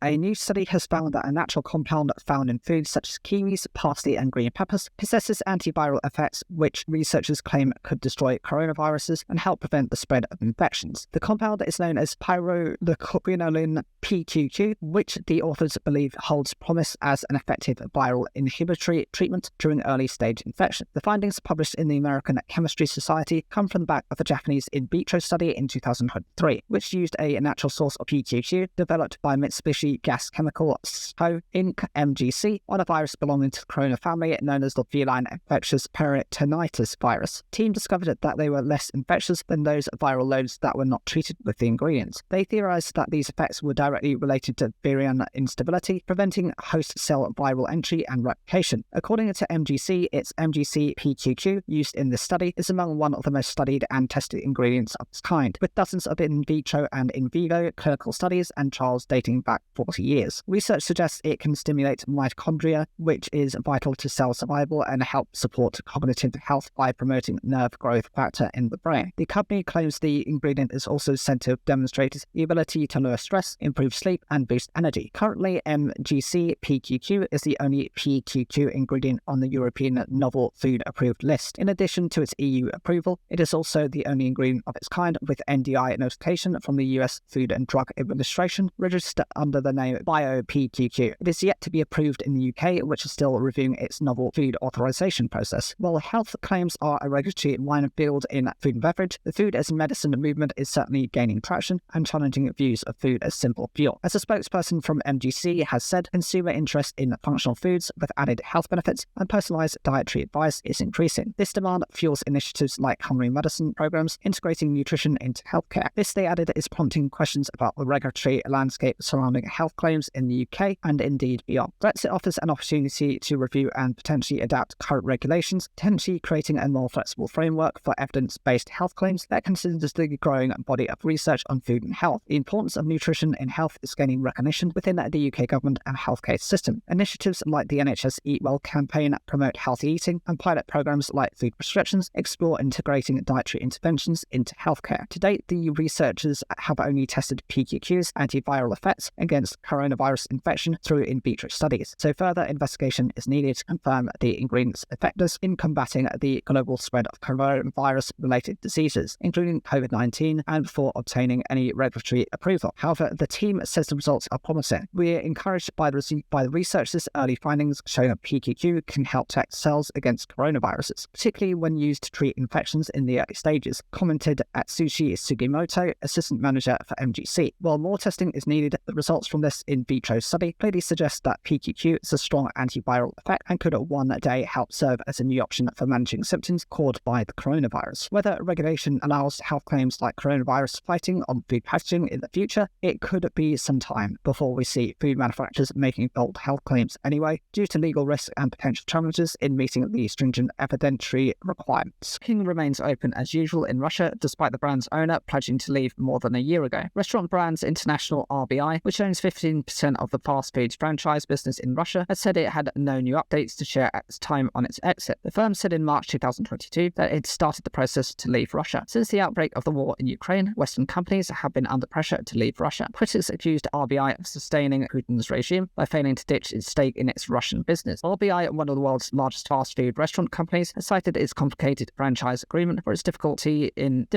A new study has found that a natural compound found in foods such as kiwis, parsley, and green peppers possesses antiviral effects which researchers claim could destroy coronaviruses and help prevent the spread of infections. The compound is known as pyrrolochrinoline PQQ, which the authors believe holds promise as an effective viral inhibitory treatment during early-stage infection. The findings published in the American Chemistry Society come from the back of a Japanese in vitro study in 2003, which used a natural source of PQQ developed by Mitsubishi Gas Chemical Co. Inc. MGC on a virus belonging to the corona family known as the feline infectious peritonitis virus. The team discovered that they were less infectious than those viral loads that were not treated with the ingredients. They theorized that these effects were directly related to virion instability, preventing host cell viral entry and replication. According to MGC, its MGC PQQ used in this study is among one of the most studied and tested ingredients of its kind, with dozens of in vitro and in vivo clinical studies and trials dating back 40 years. Research suggests it can stimulate mitochondria, which is vital to cell survival, and help support cognitive health by promoting nerve growth factor in the brain. The company claims the ingredient is also said to have demonstrated the ability to lower stress, improve sleep, and boost energy. Currently, MGC PQQ is the only PQQ ingredient on the European Novel Food Approved list. In addition to its EU approval, it is also the only ingredient of its kind with NDI notification from the US Food and Drug Administration, registered under the name BioPQQ. It is yet to be approved in the UK, which is still reviewing its novel food authorization process. While health claims are a regulatory minefield in food and beverage, the food as medicine movement is certainly gaining traction and challenging views of food as simple fuel. As a spokesperson from MGC has said, consumer interest in functional foods with added health benefits and personalized dietary advice is increasing. This demand fuels initiatives like culinary medicine programs integrating nutrition into healthcare. This, they added, is prompting questions about the regulatory landscape surrounding health claims in the UK and indeed beyond. Brexit offers an opportunity to review and potentially adapt current regulations, potentially creating a more flexible framework for evidence-based health claims that considers the growing body of research on food and health. The importance of nutrition in health is gaining recognition within the UK government and healthcare system. Initiatives like the NHS Eat Well campaign promote healthy eating, and pilot programs like food prescriptions explore integrating dietary interventions into healthcare. To date, the researchers have only tested PQQ's antiviral effects against coronavirus infection through in vitro studies, so further investigation is needed to confirm the ingredient's effectiveness in combating the global spread of coronavirus-related diseases, including COVID-19, and before obtaining any regulatory approval. However, the team says the results are promising. We are encouraged by the researchers' early findings showing that PQQ can help protect cells against coronaviruses, particularly when used to treat infections in the early stages, commented Atsushi Sugimoto, assistant manager for MGC. While more testing is needed, the results from this in vitro study clearly suggest that PQQ is a strong antiviral effect and could one day help serve as a new option for managing symptoms caused by the coronavirus. Whether regulation allows health claims like coronavirus fighting on food packaging in the future, it could be some time before we see food manufacturers making bold health claims anyway, due to legal risks and potential challenges in meeting the stringent evidentiary requirements. King remains open as usual in Russia, despite the brand's owner pledging to leave more than a year ago. Restaurant Brands International RBI, which owns 15% of the fast food franchise business in Russia, has said it had no new updates to share at this time on its exit. The firm said in March 2022 that it started the process to leave Russia. Since the outbreak of the war in Ukraine, Western companies have been under pressure to leave Russia. Critics accused RBI of sustaining Putin's regime by failing to ditch its stake in its Russian business. RBI, one of the world's largest fast food restaurant companies, has cited its complicated franchise agreement for its difficulty in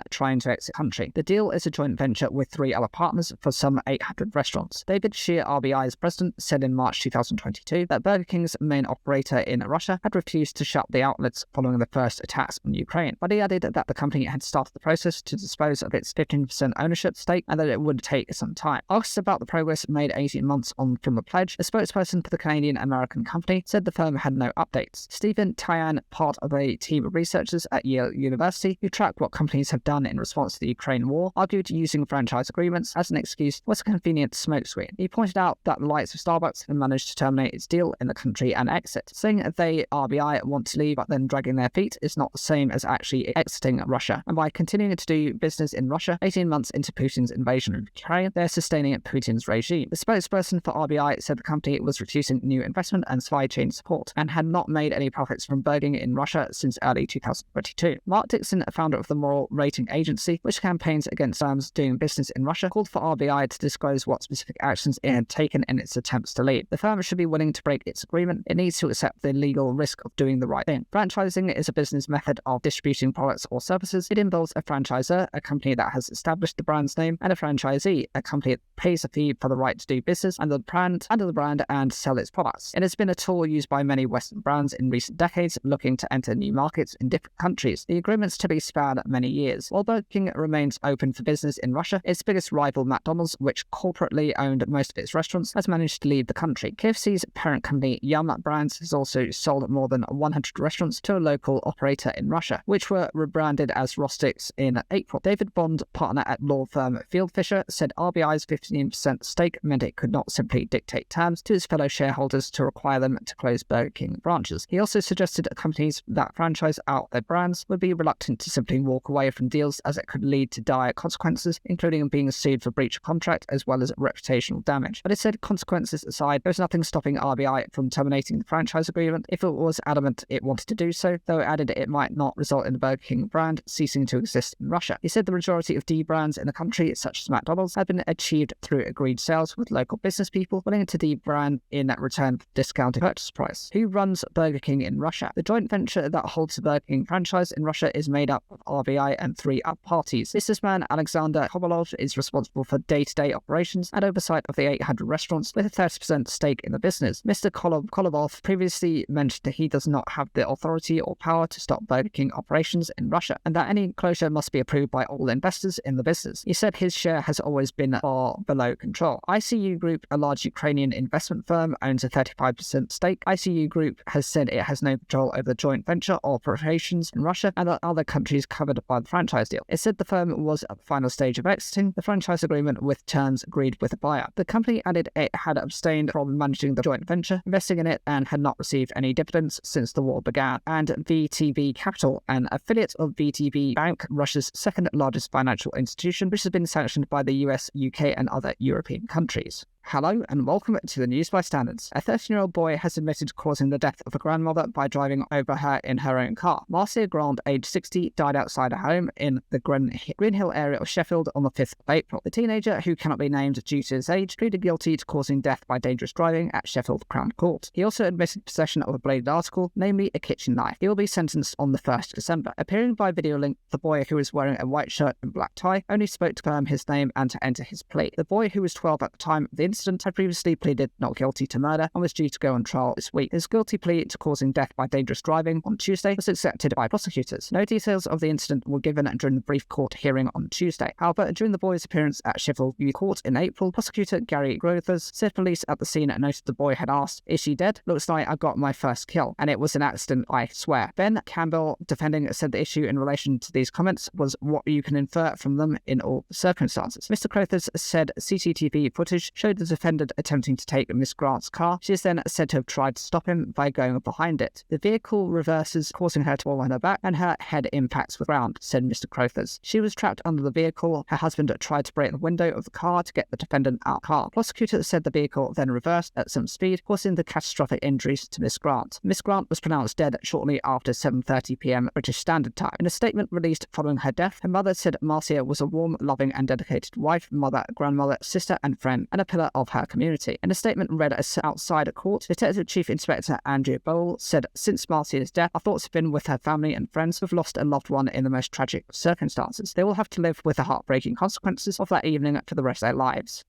trying to exit the country. The deal is a joint venture with 3 other partners for some 800 restaurants. David Shear, RBI's president, said in March 2022 that Burger King's main operator in Russia had refused to shut the outlets following the first attacks on Ukraine, but he added that the company had started the process to dispose of its 15% ownership stake and that it would take some time. Asked about the progress made 18 months on from the pledge, a spokesperson for the Canadian-American company said the firm had no updates. Stephen Tyan, part of a team of researchers at Yale University who tracked what companies have done in response to the Ukraine war, argued using franchise agreements as an excuse was a convenient smokescreen. He pointed out that the likes of Starbucks have managed to terminate its deal in the country and exit, saying they, RBI, want to leave but then dragging their feet is not the same as actually exiting Russia. And by continuing to do business in Russia 18 months into Putin's invasion of Ukraine, they're sustaining Putin's regime. The spokesperson for RBI said the company was reducing new investment and supply chain support and had not made any profits from Burger King in Russia since early 2022. Mark Dixon, founder of the moral rating agency, which campaigns against firms doing business in Russia, called for RBI to disclose what specific actions it had taken in its attempts to leave. The firm should be willing to break its agreement. It needs to accept the legal risk of doing the right thing. Franchising is a business method of distributing products or services. It involves a franchisor, a company that has established the brand's name, and a franchisee, a company that pays a fee for the right to do business under the brand and sell its products. It has been a tool used by many Western brands in recent decades looking to enter new markets in different countries. The agreements typically span many years. While Burger King remains open for business in Russia, its biggest rival, McDonald's, which corporately owned most of its restaurants, has managed to leave the country. KFC's parent company, Yum Brands, has also sold more than 100 restaurants to a local operator in Russia, which were rebranded as Rostix in April. David Bond, partner at law firm Fieldfisher, said RBI's 15% stake meant it could not simply dictate terms to its fellow shareholders to require them to close Burger King branches. He also suggested companies that franchise out their brands would be reluctant to simply walk away from deals, as it could lead to dire consequences, including being sued for breach of contract as well as reputational damage. But it said, consequences aside, there was nothing stopping RBI from terminating the franchise agreement if it was adamant it wanted to do so, though it added it might not result in the Burger King brand ceasing to exist in Russia. He said the majority of D brands in the country, such as McDonald's, had been achieved through agreed sales with local business people willing to debrand in return for discounted purchase price. Who runs Burger King in Russia? The joint venture that holds the Burger King franchise in Russia is made up of RBI and 3 other parties. Businessman Alexander Kovalov is responsible for day-to-day operations and oversight of the 800 restaurants, with a 30% stake in the business. Mr. Kovalov previously mentioned that he does not have the authority or power to stop Burger King operations in Russia, and that any closure must be approved by all investors in the business. He said his share has always been far below control. ICU Group, a large Ukrainian investment firm, owns a 35% stake. ICU Group has said it has no control over the joint venture operations in Russia and other countries covered by the franchise deal. It said the firm was at the final stage of exiting the franchise agreement with terms agreed with the buyer. The company added it had abstained from managing the joint venture, investing in it, and had not received any dividends since the war began. And VTB Capital, an affiliate of VTB Bank, Russia's second largest financial institution, which has been sanctioned by the US, UK, and other European countries. Hello and welcome to the News by Standards. A 13-year-old boy has admitted to causing the death of a grandmother by driving over her in her own car. Marcia Grant, aged 60, died outside her home in the Green Hill area of Sheffield on the 5th of April. The teenager, who cannot be named due to his age, pleaded guilty to causing death by dangerous driving at Sheffield Crown Court. He also admitted possession of a bladed article, namely a kitchen knife. He will be sentenced on the 1st of December. Appearing by video link, the boy, who was wearing a white shirt and black tie, only spoke to confirm his name and to enter his plea. The boy, who was 12 at the time of the incident, had previously pleaded not guilty to murder and was due to go on trial this week. His guilty plea to causing death by dangerous driving on Tuesday was accepted by prosecutors. No details of the incident were given during the brief court hearing on Tuesday. However, during the boy's appearance at Sheffield Youth Court in April, prosecutor Gary Grothers said police at the scene noted the boy had asked, "Is she dead? Looks like I got my first kill, and it was an accident, I swear." Ben Campbell, defending, said the issue in relation to these comments was what you can infer from them in all circumstances. Mr. Grothers said CCTV footage showed the defendant attempting to take Miss Grant's car. She is then said to have tried to stop him by going behind it. The vehicle reverses, causing her to fall on her back, and her head impacts with ground, said Mr. Grothers. She was trapped under the vehicle. Her husband tried to break the window of the car to get the defendant out of the car. Prosecutor said the vehicle then reversed at some speed, causing the catastrophic injuries to Miss Grant. Miss Grant was pronounced dead shortly after 7:30 p.m. British Standard Time. In a statement released following her death, her mother said Marcia was a warm, loving and dedicated wife, mother, grandmother, sister and friend, and a pillar of her community. In a statement read outside a court, Detective Chief Inspector Andrew Bowl said, "Since Marcia's death, our thoughts have been with her family and friends who have lost a loved one in the most tragic of circumstances. They will have to live with the heartbreaking consequences of that evening for the rest of their lives."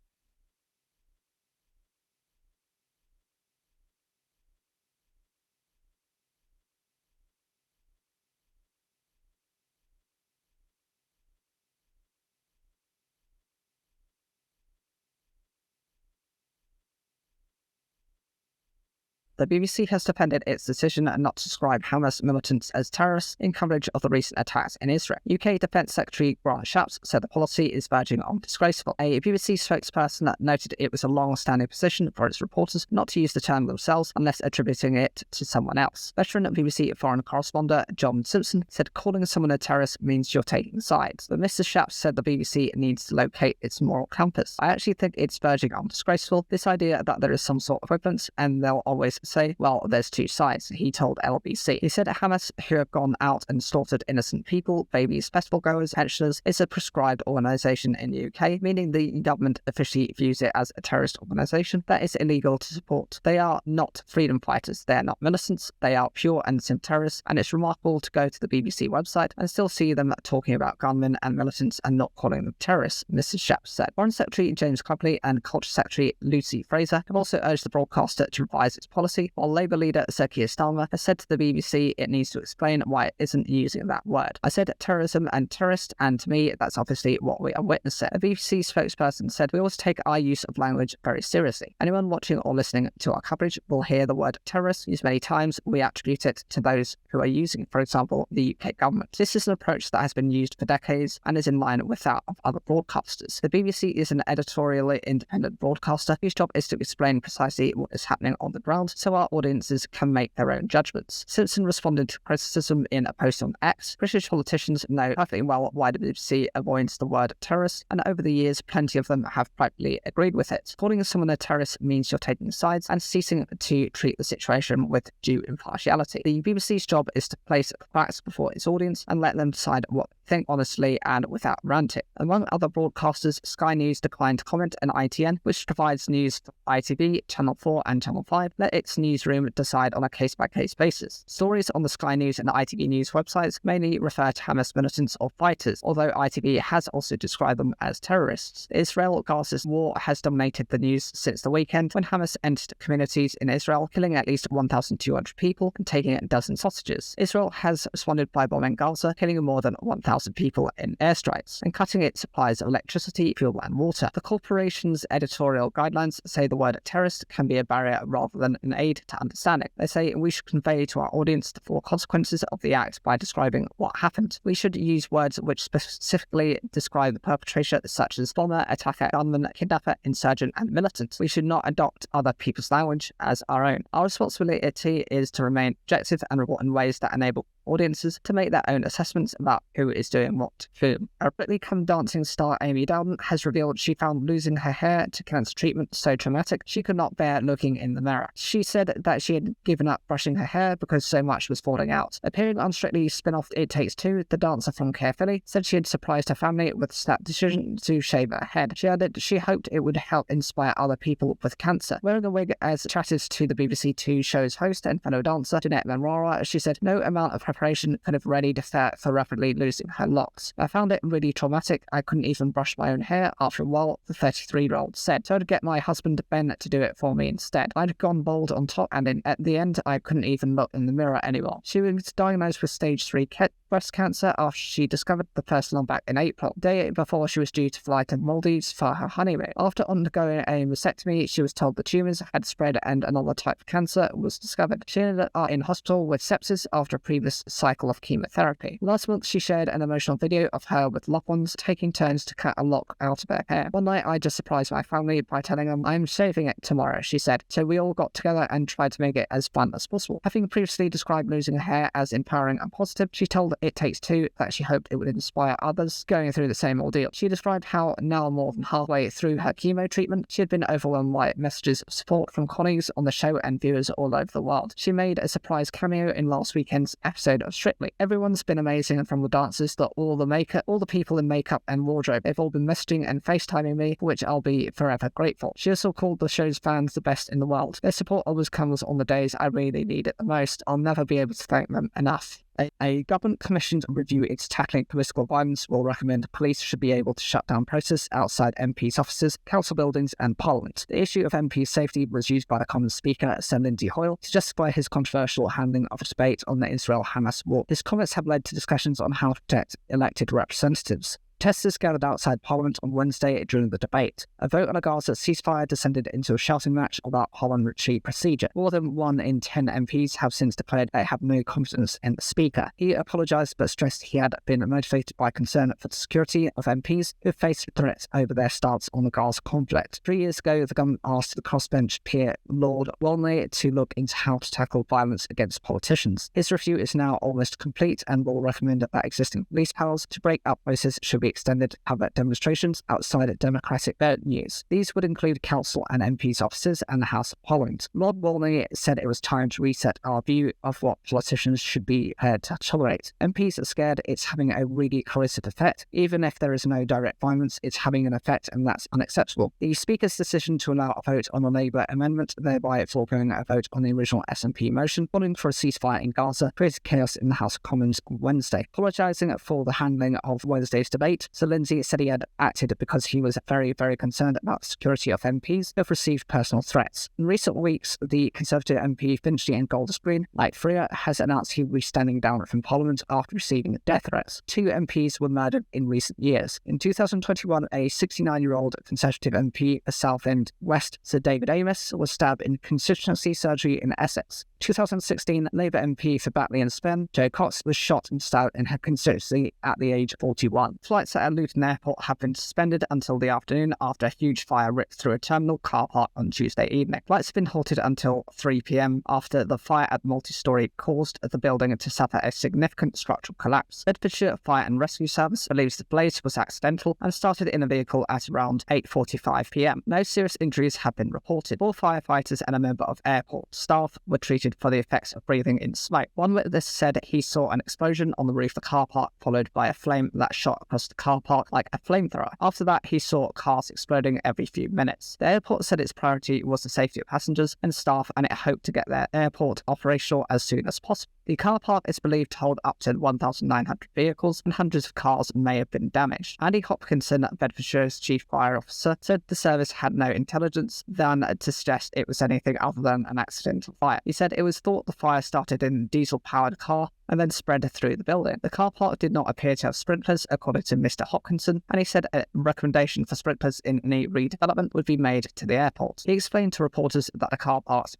The BBC has defended its decision not to describe Hamas militants as terrorists in coverage of the recent attacks in Israel. UK Defence Secretary Grant Shapps said the policy is verging on disgraceful. A BBC spokesperson noted it was a long-standing position for its reporters not to use the term themselves unless attributing it to someone else. Veteran BBC foreign correspondent John Simpson said calling someone a terrorist means you're taking sides. But Mr. Shapps said the BBC needs to locate its moral compass. "I actually think it's verging on disgraceful, this idea that there is some sort of equivalence and they'll always say, well, there's two sides, he told LBC. He said Hamas, who have gone out and slaughtered innocent people, babies, festival goers, pensioners, is a proscribed organisation in the UK, meaning the government officially views it as a terrorist organisation that is illegal to support. They are not freedom fighters, they are not militants, they are pure and simple terrorists, and it's remarkable to go to the BBC website and still see them talking about gunmen and militants and not calling them terrorists, Mrs. Shapps said. Foreign Secretary James Cleverly and Culture Secretary Lucy Fraser have also urged the broadcaster to revise its policy, while Labour leader Sir Keir Starmer has said to the BBC it needs to explain why it isn't using that word. I said terrorism and terrorist, and to me, that's obviously what we are witnessing. A BBC spokesperson said, we always take our use of language very seriously. Anyone watching or listening to our coverage will hear the word terrorist used many times. We attribute it to those who are using it, for example, the UK government. This is an approach that has been used for decades and is in line with that of other broadcasters. The BBC is an editorially independent broadcaster whose job is to explain precisely what is happening on the ground so our audiences can make their own judgments. Simpson responded to criticism in a post on X. British politicians know perfectly well why the BBC avoids the word terrorist, and over the years, plenty of them have privately agreed with it. Calling someone a terrorist means you're taking sides and ceasing to treat the situation with due impartiality. The BBC's job is to place facts before its audience and let them decide what they think honestly and without ranting. Among other broadcasters, Sky News declined to comment, and ITN, which provides news for ITV, Channel 4 and Channel 5, let its newsroom decide on a case-by-case basis. Stories on the Sky News and ITV News websites mainly refer to Hamas militants or fighters, although ITV has also described them as terrorists. The Israel-Gaza war has dominated the news since the weekend when Hamas entered communities in Israel, killing at least 1,200 people and taking a dozen hostages. Israel has responded by bombing Gaza, killing more than 1,000 people in airstrikes, and cutting its supplies of electricity, fuel and water. The corporation's editorial guidelines say the word terrorist can be a barrier rather than an aid to understanding. They say we should convey to our audience the full consequences of the act by describing what happened. We should use words which specifically describe the perpetrator, such as bomber, attacker, gunman, kidnapper, insurgent and militant. We should not adopt other people's language as our own. Our responsibility is to remain objective and report in ways that enable audiences to make their own assessments about who is doing what to whom. A Britainly Come Dancing star Amy Dowden has revealed she found losing her hair to cancer treatment so traumatic she could not bear looking in the mirror. She said that she had given up brushing her hair because so much was falling out. Appearing on Strictly's spin-off It Takes Two, the dancer from Carefully said she had surprised her family with a snap decision to shave her head. She added she hoped it would help inspire other people with cancer. Wearing a wig as chatted to the BBC Two show's host and fellow dancer Jeanette Manrara, she said no amount of preparation could have readied her for rapidly losing her locks. I found it really traumatic. I couldn't even brush my own hair after a while, the 33-year-old said. So I'd get my husband Ben to do it for me instead. I'd gone bald on top, and at the end I couldn't even look in the mirror anymore. She was diagnosed with stage 3 breast cancer after she discovered the first lump back in April, the day before she was due to fly to Maldives for her honeymoon. After undergoing a mastectomy, she was told the tumours had spread and another type of cancer was discovered. She ended up in hospital with sepsis after a previous cycle of chemotherapy. Last month, she shared an emotional video of her with loved ones taking turns to cut a lock out of her hair. One night, I just surprised my family by telling them I'm shaving it tomorrow, she said. So we all got together and tried to make it as fun as possible. Having previously described losing her hair as empowering and positive, she told It Takes Two that she hoped it would inspire others going through the same ordeal. She described how now more than halfway through her chemo treatment, she had been overwhelmed by messages of support from colleagues on the show and viewers all over the world. She made a surprise cameo in last weekend's episode of Strictly. Everyone's been amazing, from the dancers to all the people in makeup and wardrobe. They've all been messaging and FaceTiming me, for which I'll be forever grateful. She also called the show's fans the best in the world. Their support always comes on the days I really need it the most. I'll never be able to thank them enough. A government-commissioned review into tackling political violence will recommend police should be able to shut down protests outside MPs' offices, council buildings and Parliament. The issue of MPs' safety was used by the Commons Speaker, Sir Lindsay Hoyle, to justify his controversial handling of a debate on the Israel-Hamas war. His comments have led to discussions on how to protect elected representatives. Protesters gathered outside Parliament on Wednesday during the debate. A vote on a Gaza ceasefire descended into a shouting match about parliamentary procedure. More than 1 in 10 MPs have since declared they have no confidence in the Speaker. He apologised but stressed he had been motivated by concern for the security of MPs who faced threats over their stance on the Gaza conflict. 3 years ago, the government asked the crossbench peer Lord Walmsley to look into how to tackle violence against politicians. His review is now almost complete and will recommend that existing police powers to break up processes should be be extended to cover demonstrations outside of democratic venues. These would include council and MPs' offices and the House of Parliament. Lord Walney said it was time to reset our view of what politicians should be prepared to tolerate. MPs are scared it's having a really corrosive effect. Even if there is no direct violence, it's having an effect, and that's unacceptable. The Speaker's decision to allow a vote on the Labour amendment, thereby foregoing a vote on the original SNP motion, calling for a ceasefire in Gaza, created chaos in the House of Commons on Wednesday. Apologising for the handling of Wednesday's debate, Sir Lindsay said he had acted because he was very, very concerned about the security of MPs who have received personal threats. In recent weeks, the Conservative MP Finchley and Golders Green, like Freer, has announced he will be standing down from Parliament after receiving death threats. 2 MPs were murdered in recent years. In 2021, a 69-year-old Conservative MP for Southend West, Sir David Amos, was stabbed in constituency surgery in Essex. 2016, Labour MP for Batley and Spen, Joe Cox, was shot and stabbed in her constituency at the age of 41. Flights at Luton Airport have been suspended until the afternoon after a huge fire ripped through a terminal car park on Tuesday evening. Flights have been halted until 3 p.m. after the fire at the multi-storey caused the building to suffer a significant structural collapse. Bedfordshire Fire and Rescue Service believes the blaze was accidental and started in a vehicle at around 8:45 p.m. No serious injuries have been reported. 4 firefighters and a member of airport staff were treated for the effects of breathing in smoke. One witness said he saw an explosion on the roof of the car park, followed by a flame that shot across the car park like a flamethrower. After that, he saw cars exploding every few minutes. The airport said its priority was the safety of passengers and staff, and it hoped to get their airport operational as soon as possible. The car park is believed to hold up to 1,900 vehicles, and hundreds of cars may have been damaged. Andy Hopkinson, Bedfordshire's chief fire officer, said the service had no intelligence than to suggest it was anything other than an accidental fire. He said it was thought the fire started in a diesel-powered car and then spread through the building. The car park did not appear to have sprinklers, according to Mr. Hopkinson, and he said a recommendation for sprinklers in any redevelopment would be made to the airport. He explained to reporters that the car parks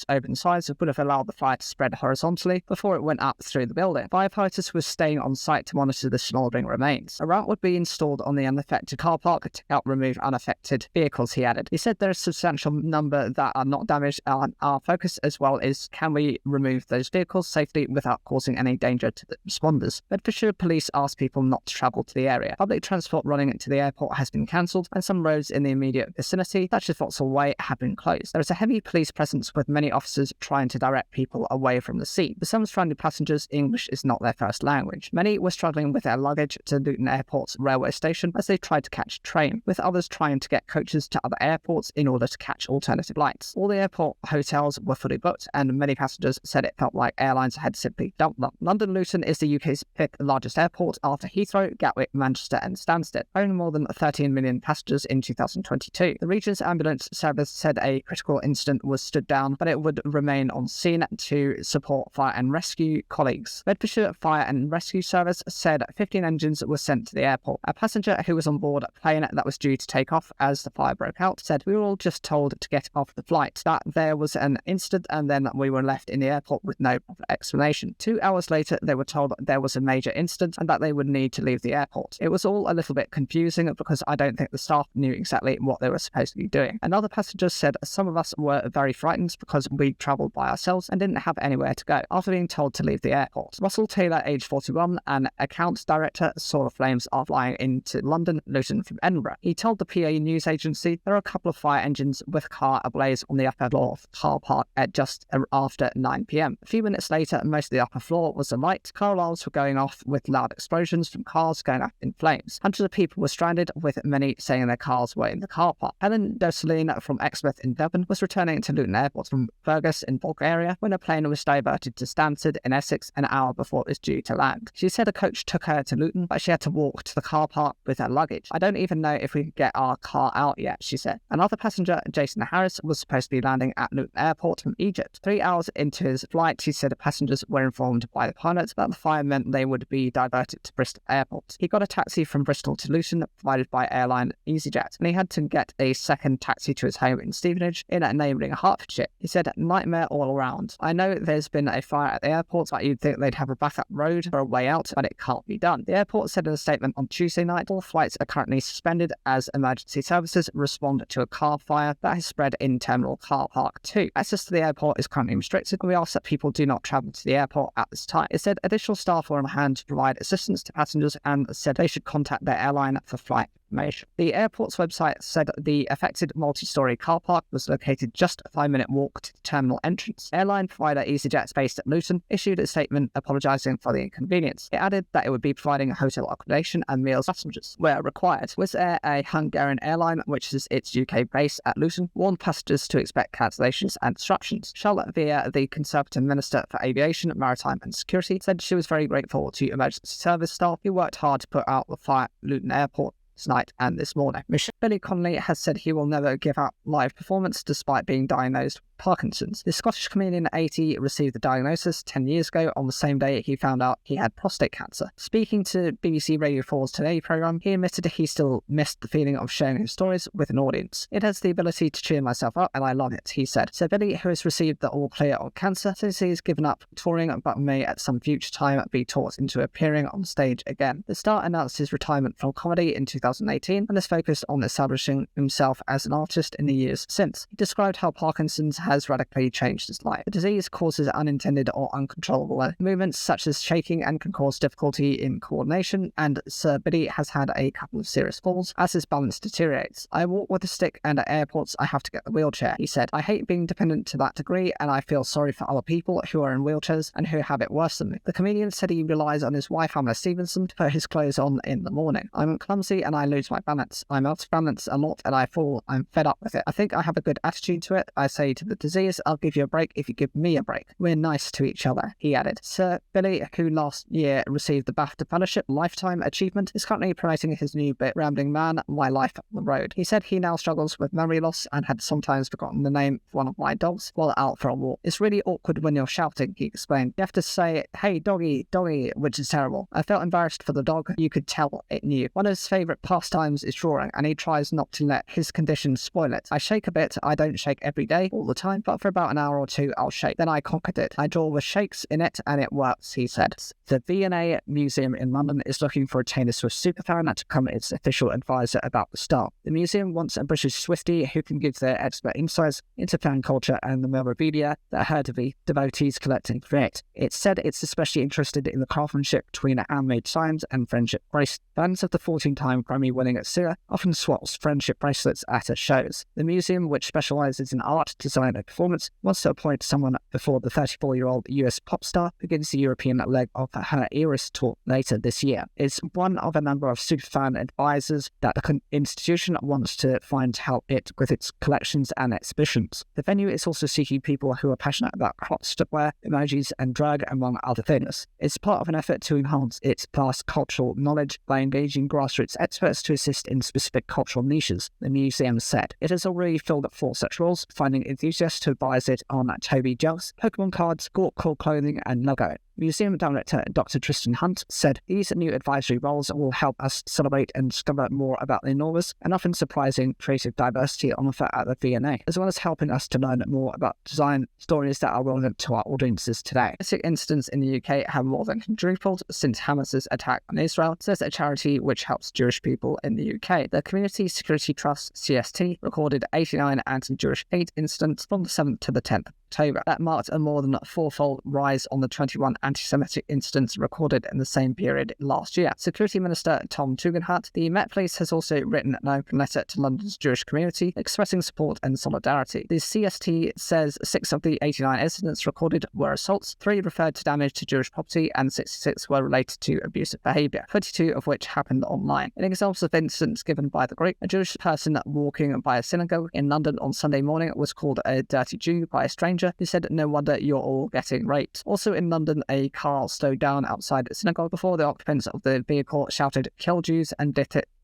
open sides would have allowed the fire to spread horizontally before it went up through the building. Firefighters were staying on site to monitor the smouldering remains. A route would be installed on the unaffected car park to help remove unaffected vehicles, he added. He said there is a substantial number that are not damaged, and our focus as well is can we remove those vehicles safely without causing any danger to the responders. Bedfordshire Police asked people not to travel to the area. Public transport running to the airport has been cancelled, and some roads in the immediate vicinity, such as Vauxhall Way, have been closed. There is a heavy police presence with many officers trying to direct people away from the scene. For some stranded passengers, English is not their first language. Many were struggling with their luggage to Luton Airport's railway station as they tried to catch a train, with others trying to get coaches to other airports in order to catch alternative flights. All the airport hotels were fully booked, and many passengers said it felt like airlines had simply dumped them. London Luton is the UK's 5th largest airport after Heathrow, Gatwick, Manchester and Stansted, owning more than 13 million passengers in 2022. The region's ambulance service said a critical incident was stood down, but it would remain on scene to support fire and rescue colleagues. Bedfordshire Fire and Rescue Service said 15 engines were sent to the airport. A passenger who was on board a plane that was due to take off as the fire broke out said, "We were all just told to get off the flight, that there was an incident, and then we were left in the airport with no explanation. 2 hours later, they were told that there was a major incident and that they would need to leave the airport. It was all a little bit confusing because I don't think the staff knew exactly what they were supposed to be doing." Another passenger said, "Some of us were very frightened because we travelled by ourselves and didn't have anywhere to go after being told to leave the airport." Russell Taylor, age 41, an accounts director, saw the flames are flying into London Luton from Edinburgh. He told the PA news agency there are a couple of fire engines with a car ablaze on the upper floor of the car park at just after 9 p.m. A few minutes later, most of the upper floor was alight. Car alarms were going off with loud explosions from cars going up in flames. Hundreds of people were stranded, with many saying their cars were in the car park. Helen Doseline from Exmouth in Devon was returning to Luton Airport from Fergus in Bulgaria when a plane was diverted to Stansted in Essex an hour before it was due to land. She said a coach took her to Luton, but she had to walk to the car park with her luggage. "I don't even know if we could get our car out yet," she said. Another passenger, Jason Harris, was supposed to be landing at Luton Airport from Egypt. 3 hours into his flight, he said the passengers were informed by the pilot that the fire meant they would be diverted to Bristol Airport. He got a taxi from Bristol to Luton, provided by airline EasyJet, and he had to get a second taxi to his home in Stevenage, in neighbouring Hertfordshire. He said nightmare nightmare all around. I know there's been a fire at the airport, but you'd think they'd have a backup road or a way out, but it can't be done. The airport said in a statement on Tuesday night, all flights are currently suspended as emergency services respond to a car fire that has spread in Terminal Car Park 2. Access to the airport is currently restricted, and we ask that people do not travel to the airport at this time. It said additional staff were on hand to provide assistance to passengers and said they should contact their airline for flight information. The airport's website said the affected multi-storey car park was located just a 5-minute walk to the terminal entrance. Airline provider EasyJet, based at Luton, issued a statement apologising for the inconvenience. It added that it would be providing hotel accommodation and meals to passengers where required. Wizz Air, a Hungarian airline which is its UK base at Luton, warned passengers to expect cancellations and disruptions. Charlotte Vere, the Conservative Minister for Aviation, Maritime and Security, said she was very grateful to emergency service staff who worked hard to put out the fire at Luton Airport tonight and this morning. Billy Connolly has said he will never give up live performance despite being diagnosed with Parkinson's. The Scottish comedian 80 received the diagnosis 10 years ago on the same day he found out he had prostate cancer. Speaking to BBC Radio 4's Today programme, he admitted he still missed the feeling of sharing his stories with an audience. It has the ability to cheer myself up and I love it, he said. So Billy, who has received the all clear on cancer, says he's given up touring but may at some future time be taught into appearing on stage again. The star announced his retirement from comedy in 2018 and is focused on establishing himself as an artist in the years since. He described how Parkinson's has radically changed his life. The disease causes unintended or uncontrollable movements such as shaking and can cause difficulty in coordination, and Sir Billy has had a couple of serious falls as his balance deteriorates. I walk with a stick and at airports I have to get the wheelchair, he said. I hate being dependent to that degree and I feel sorry for other people who are in wheelchairs and who have it worse than me. The comedian said he relies on his wife Hamlet Stevenson to put his clothes on in the morning. I'm clumsy and I lose my balance. I'm out of balance a lot and I fall. I'm fed up with it. I think I have a good attitude to it. I say to the disease, I'll give you a break if you give me a break. We're nice to each other, he added. Sir Billy, who last year received the BAFTA Fellowship Lifetime Achievement, is currently promoting his new bit, Rambling Man, My Life on the Road. He said he now struggles with memory loss and had sometimes forgotten the name of one of my dogs while out for a walk. It's really awkward when you're shouting, he explained. You have to say, hey doggy, doggy, which is terrible. I felt embarrassed for the dog. You could tell it knew. One of his favourite pastimes is drawing, and he tries not to let his condition spoil it. I shake a bit. I don't shake every day, all the time, but for about an hour or two, I'll shake. Then I conquered it. I draw with shakes in it, and it works, he said. The V&A Museum in London is looking for a Taylor Swift superfan to become its official advisor about the star. The museum wants a British Swiftie who can give their expert insights into fan culture and the memorabilia that her devotees collect and create. It said it's especially interested in the craftsmanship between handmade signs and friendship bracelets. Fans of the 14-time Grammy-winning singer often swaps friendship bracelets at her shows. The museum, which specialises in art, design and performance, wants to appoint someone before the 34-year-old US pop star begins the European leg of her Eras tour later this year. It's one of a number of superfan advisors that the institution wants to find to help it with its collections and exhibitions. The venue is also seeking people who are passionate about crafts, footwear, emojis and drag, among other things. It's part of an effort to enhance its vast cultural knowledge by engaging grassroots experts to assist in specific cultural niches, the museum said. It has already filled 4 such roles, finding enthusiasts to advise it on Toby Jugs, Pokemon cards, Gork clothing and Lego. Museum Director Dr. Tristan Hunt said these new advisory roles will help us celebrate and discover more about the enormous and often surprising creative diversity on offer at the V&A, as well as helping us to learn more about design stories that are relevant to our audiences today. Domestic incidents in the UK have more than quadrupled since Hamas's attack on Israel, says a charity which helps Jewish people in the UK. The Community Security Trust, CST, recorded 89 anti-Jewish hate incidents from the 7th to the 10th October. That marked a more than 4-fold rise on the 21 anti-Semitic incidents recorded in the same period last year. Security Minister Tom Tugendhat, the Met Police has also written an open letter to London's Jewish community expressing support and solidarity. The CST says 6 of the 89 incidents recorded were assaults, 3 referred to damage to Jewish property, and 66 were related to abusive behaviour, 22 of which happened online. In examples of incidents given by the group, a Jewish person walking by a synagogue in London on Sunday morning was called a dirty Jew by a stranger who said, "No wonder you're all getting raped." Also in London, a car slowed down outside a synagogue before the occupants of the vehicle shouted, "Kill Jews," and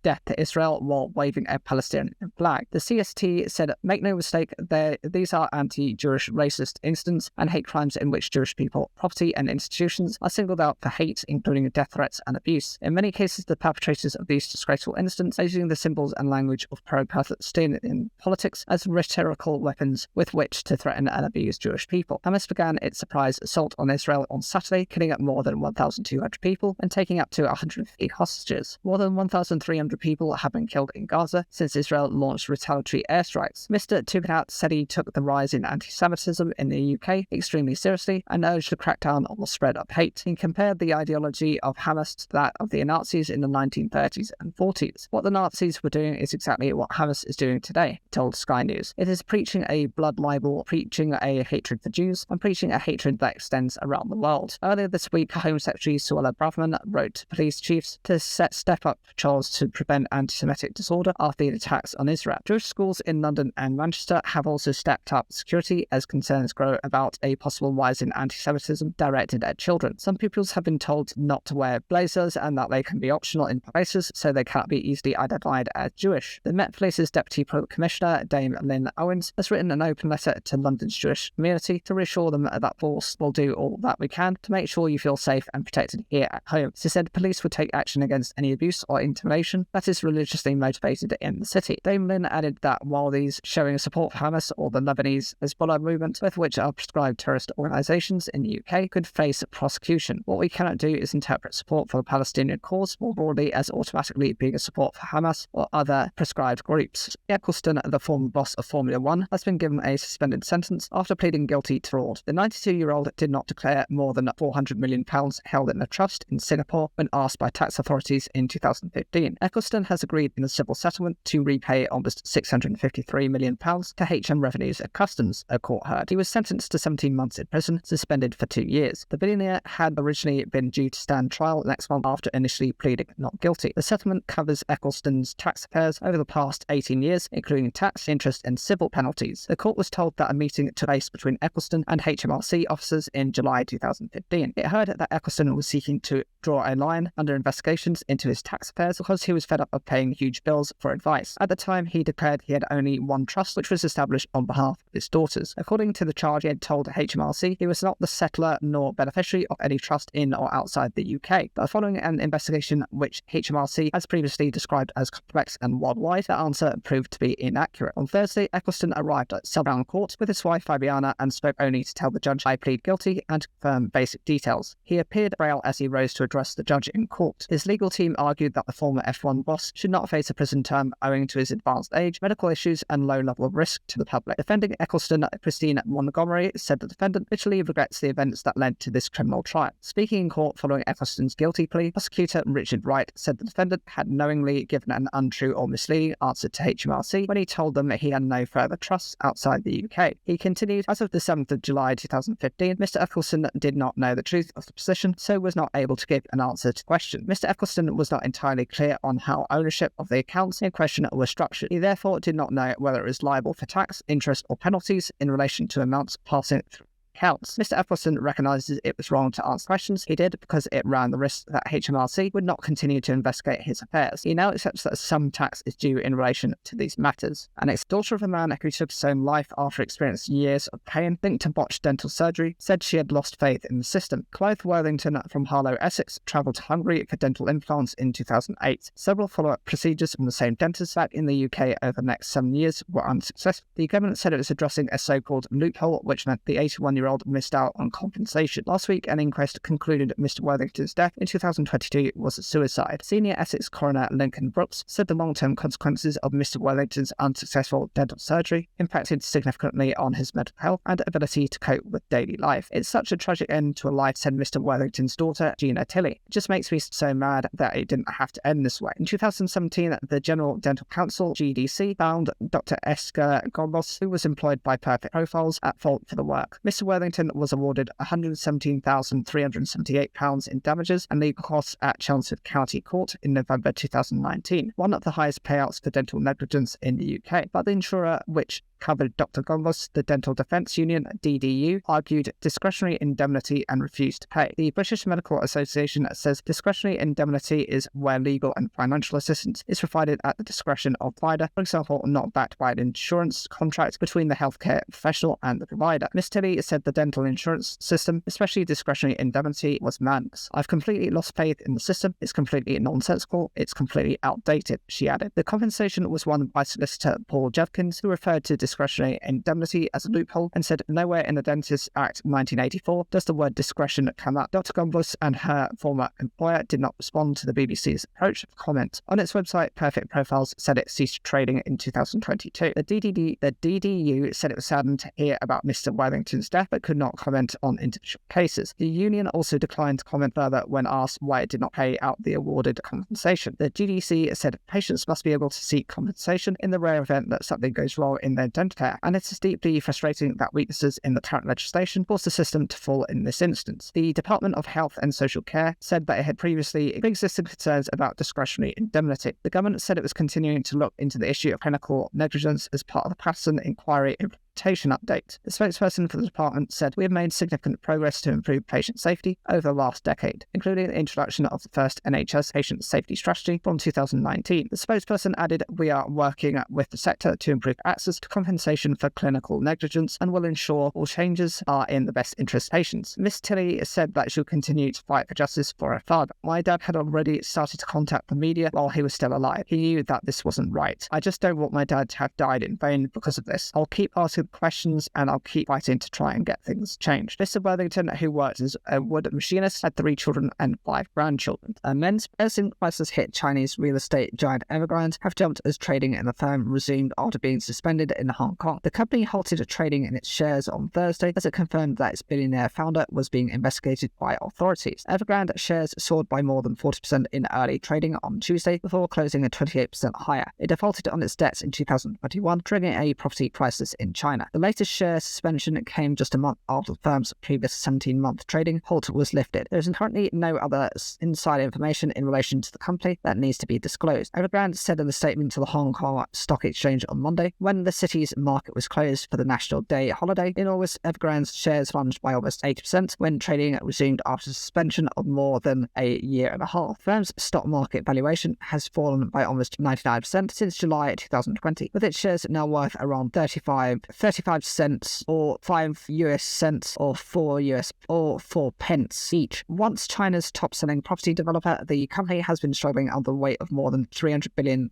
death to Israel while waving a Palestinian flag. The CST said, make no mistake, these are anti-Jewish racist incidents and hate crimes in which Jewish people, property and institutions are singled out for hate, including death threats and abuse. In many cases, the perpetrators of these disgraceful incidents are using the symbols and language of pro-Palestinian in politics as rhetorical weapons with which to threaten and abuse Jewish people. Hamas began its surprise assault on Israel on Saturday, killing more than 1,200 people and taking up to 150 hostages. More than 1,300 people have been killed in Gaza since Israel launched retaliatory airstrikes. Mr. Tugendhat said he took the rise in anti-Semitism in the UK extremely seriously and urged to crack down on the spread of hate. He compared the ideology of Hamas to that of the Nazis in the 1930s and 40s. What the Nazis were doing is exactly what Hamas is doing today, told Sky News. It is preaching a blood libel, preaching a hatred for Jews, and preaching a hatred that extends around the world. Earlier this week, Home Secretary Suella Braverman wrote to police chiefs to step up patrols to prevent anti-Semitic disorder after the attacks on Israel. Jewish schools in London and Manchester have also stepped up security as concerns grow about a possible rise in anti-Semitism directed at children. Some pupils have been told not to wear blazers and that they can be optional in places so they cannot be easily identified as Jewish. The Met Police's Deputy Commissioner, Dame Lynn Owens, has written an open letter to London's Jewish community to reassure them that force will do all that we can to make sure you feel safe and protected here at home. She said police would take action against any abuse or intimidation that is religiously motivated in the city. Dame Lynn added that while these showing support for Hamas or the Lebanese Hezbollah movement, both which are prescribed terrorist organisations in the UK, could face prosecution. What we cannot do is interpret support for the Palestinian cause more broadly as automatically being a support for Hamas or other prescribed groups. Eccleston, the former boss of Formula One, has been given a suspended sentence after pleading guilty to fraud. The 92-year-old did not declare more than £400 million held in a trust in Singapore when asked by tax authorities in 2015. Eccleston has agreed in a civil settlement to repay almost £653 million to HM Revenues and Customs, a court heard. He was sentenced to 17 months in prison, suspended for 2 years. The billionaire had originally been due to stand trial next month after initially pleading not guilty. The settlement covers Eccleston's tax affairs over the past 18 years, including tax, interest and civil penalties. The court was told that a meeting took place between Eccleston and HMRC officers in July 2015. It heard that Eccleston was seeking to draw a line under investigations into his tax affairs because he was fed up of paying huge bills for advice. At the time, he declared he had only one trust, which was established on behalf of his daughters. According to the charge, he had told HMRC he was not the settler nor beneficiary of any trust in or outside the UK. But following an investigation which HMRC has previously described as complex and worldwide, the answer proved to be inaccurate. On Thursday, Eccleston arrived at Crown Court with his wife Fabiana and spoke only to tell the judge, "I plead guilty," and to confirm basic details. He appeared frail as he rose to address the judge in court. His legal team argued that the former F1 boss should not face a prison term owing to his advanced age, medical issues and low level of risk to the public. Defending Eccleston, Christine Montgomery, said the defendant bitterly regrets the events that led to this criminal trial. Speaking in court following Eccleston's guilty plea, prosecutor Richard Wright said the defendant had knowingly given an untrue or misleading answer to HMRC when he told them he had no further trusts outside the UK. He continued, as of the 7th of July 2015, Mr. Eccleston did not know the truth of the position, so was not able to give an answer to the question. Mr. Eccleston was not entirely clear on how ownership of the accounts in question was structured. He therefore did not know whether it was liable for tax, interest or penalties in relation to amounts passing through accounts. Mr. Eccleston recognises it was wrong to answer questions. He did because it ran the risk that HMRC would not continue to investigate his affairs. He now accepts that some tax is due in relation to these matters. An ex-daughter of a man who took his own life after experiencing years of pain linked to botched dental surgery said she had lost faith in the system. Clive Worthington from Harlow, Essex, travelled to Hungary for dental implants in 2008. Several follow-up procedures from the same dentist back in the UK over the next 7 years were unsuccessful. The government said it was addressing a so-called loophole, which meant the 81-year-old missed out on compensation. Last week, an inquest concluded Mr. Worthington's death in 2022 was a suicide. Senior Essex coroner Lincoln Brooks said the long-term consequences of Mr. Worthington's unsuccessful dental surgery impacted significantly on his mental health and ability to cope with daily life. "It's such a tragic end to a life," said Mr. Worthington's daughter, Gina Tilley. "It just makes me so mad that it didn't have to end this way." In 2017, the General Dental Council, GDC, found Dr. Esker Gorbos, who was employed by Perfect Profiles, at fault for the work. Mr. Worthington was awarded £117,378 in damages and legal costs at Chelmsford County Court in November 2019, one of the highest payouts for dental negligence in the UK. But the insurer, which covered Dr. Gombos, the Dental Defence Union, DDU, argued discretionary indemnity and refused to pay. The British Medical Association says discretionary indemnity is where legal and financial assistance is provided at the discretion of the provider, for example, not backed by an insurance contract between the healthcare professional and the provider. Ms. Tilley said the dental insurance system, especially discretionary indemnity, was madness. I've completely lost faith in the system. It's completely nonsensical. It's completely outdated, she added. The compensation was won by solicitor Paul Jevkins, who referred to discretionary indemnity as a loophole and said nowhere in the Dentists Act 1984 does the word discretion come up. Dr. Gombos and her former employer did not respond to the BBC's approach of comment. On its website, Perfect Profiles said it ceased trading in 2022. The DDU said it was saddened to hear about Mr. Worthington's death but could not comment on individual cases. The union also declined to comment further when asked why it did not pay out the awarded compensation. The GDC said patients must be able to seek compensation in the rare event that something goes wrong in their dental care, and it is deeply frustrating that weaknesses in the current legislation force the system to fall in this instance. The Department of Health and Social Care said that it had previously existed concerns about discretionary indemnity. The government said it was continuing to look into the issue of clinical negligence as part of the Patterson Inquiry update. The spokesperson for the department said, "We have made significant progress to improve patient safety over the last decade, including the introduction of the first NHS patient safety strategy from 2019. The spokesperson added, "We are working with the sector to improve access to compensation for clinical negligence and will ensure all changes are in the best interest of patients." Ms. Tilley said that she'll continue to fight for justice for her father. "My dad had already started to contact the media while he was still alive. He knew that this wasn't right. I just don't want my dad to have died in vain because of this. I'll keep asking questions and I'll keep fighting to try and get things changed." Mr. Worthington, who worked as a wood machinist, had 3 children and 5 grandchildren. Men's purchasing prices hit Chinese real estate giant Evergrande have jumped as trading in the firm resumed after being suspended in Hong Kong. The company halted trading in its shares on Thursday as it confirmed that its billionaire founder was being investigated by authorities. Evergrande shares soared by more than 40% in early trading on Tuesday before closing at 28% higher. It defaulted on its debts in 2021, triggering a property crisis in China. The latest share suspension came just a month after the firm's previous 17-month trading halt was lifted. There is currently no other inside information in relation to the company that needs to be disclosed. Evergrande said in a statement to the Hong Kong Stock Exchange on Monday, when the city's market was closed for the National Day holiday in August, Evergrande's shares plunged by almost 80% when trading resumed after a suspension of more than a year and a half. The firm's stock market valuation has fallen by almost 99% since July 2020, with its shares now worth around 35 cents or 5 US cents or 4 pence each. Once China's top-selling property developer, the company has been struggling under the weight of more than $300 billion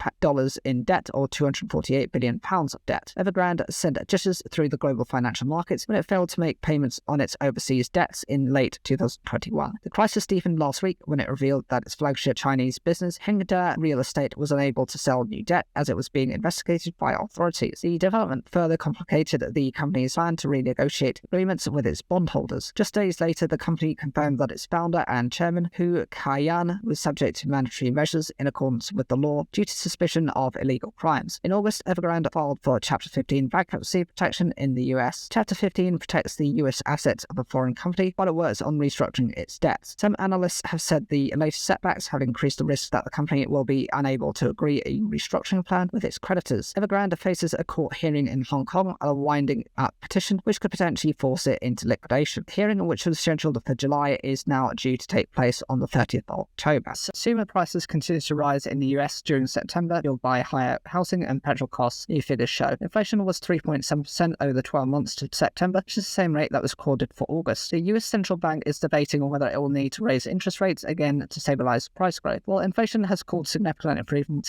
in debt or £248 billion of debt. Evergrande sent jitters through the global financial markets when it failed to make payments on its overseas debts in late 2021. The crisis deepened last week when it revealed that its flagship Chinese business, Hengda Real Estate, was unable to sell new debt as it was being investigated by authorities. The development further complicated the company's plan to renegotiate agreements with its bondholders. Just days later, the company confirmed that its founder and chairman, Hu Kaiyan, was subject to mandatory measures in accordance with the law due to suspicion of illegal crimes. In August, Evergrande filed for Chapter 15 bankruptcy protection in the US. Chapter 15 protects the US assets of a foreign company while it works on restructuring its debts. Some analysts have said the latest setbacks have increased the risk that the company will be unable to agree a restructuring plan with its creditors. Evergrande faces a court hearing in Hong Kong, a winding up petition which could potentially force it into liquidation. The hearing, which was scheduled for July, is now due to take place on the 30th of October. Consumer prices continue to rise in the US during September, fueled by higher housing and petrol costs, new figures show. Inflation was 3.7% over the 12 months to September, which is the same rate that was recorded for August. The US Central Bank is debating on whether it will need to raise interest rates again to stabilize price growth. While inflation has caused significant improvement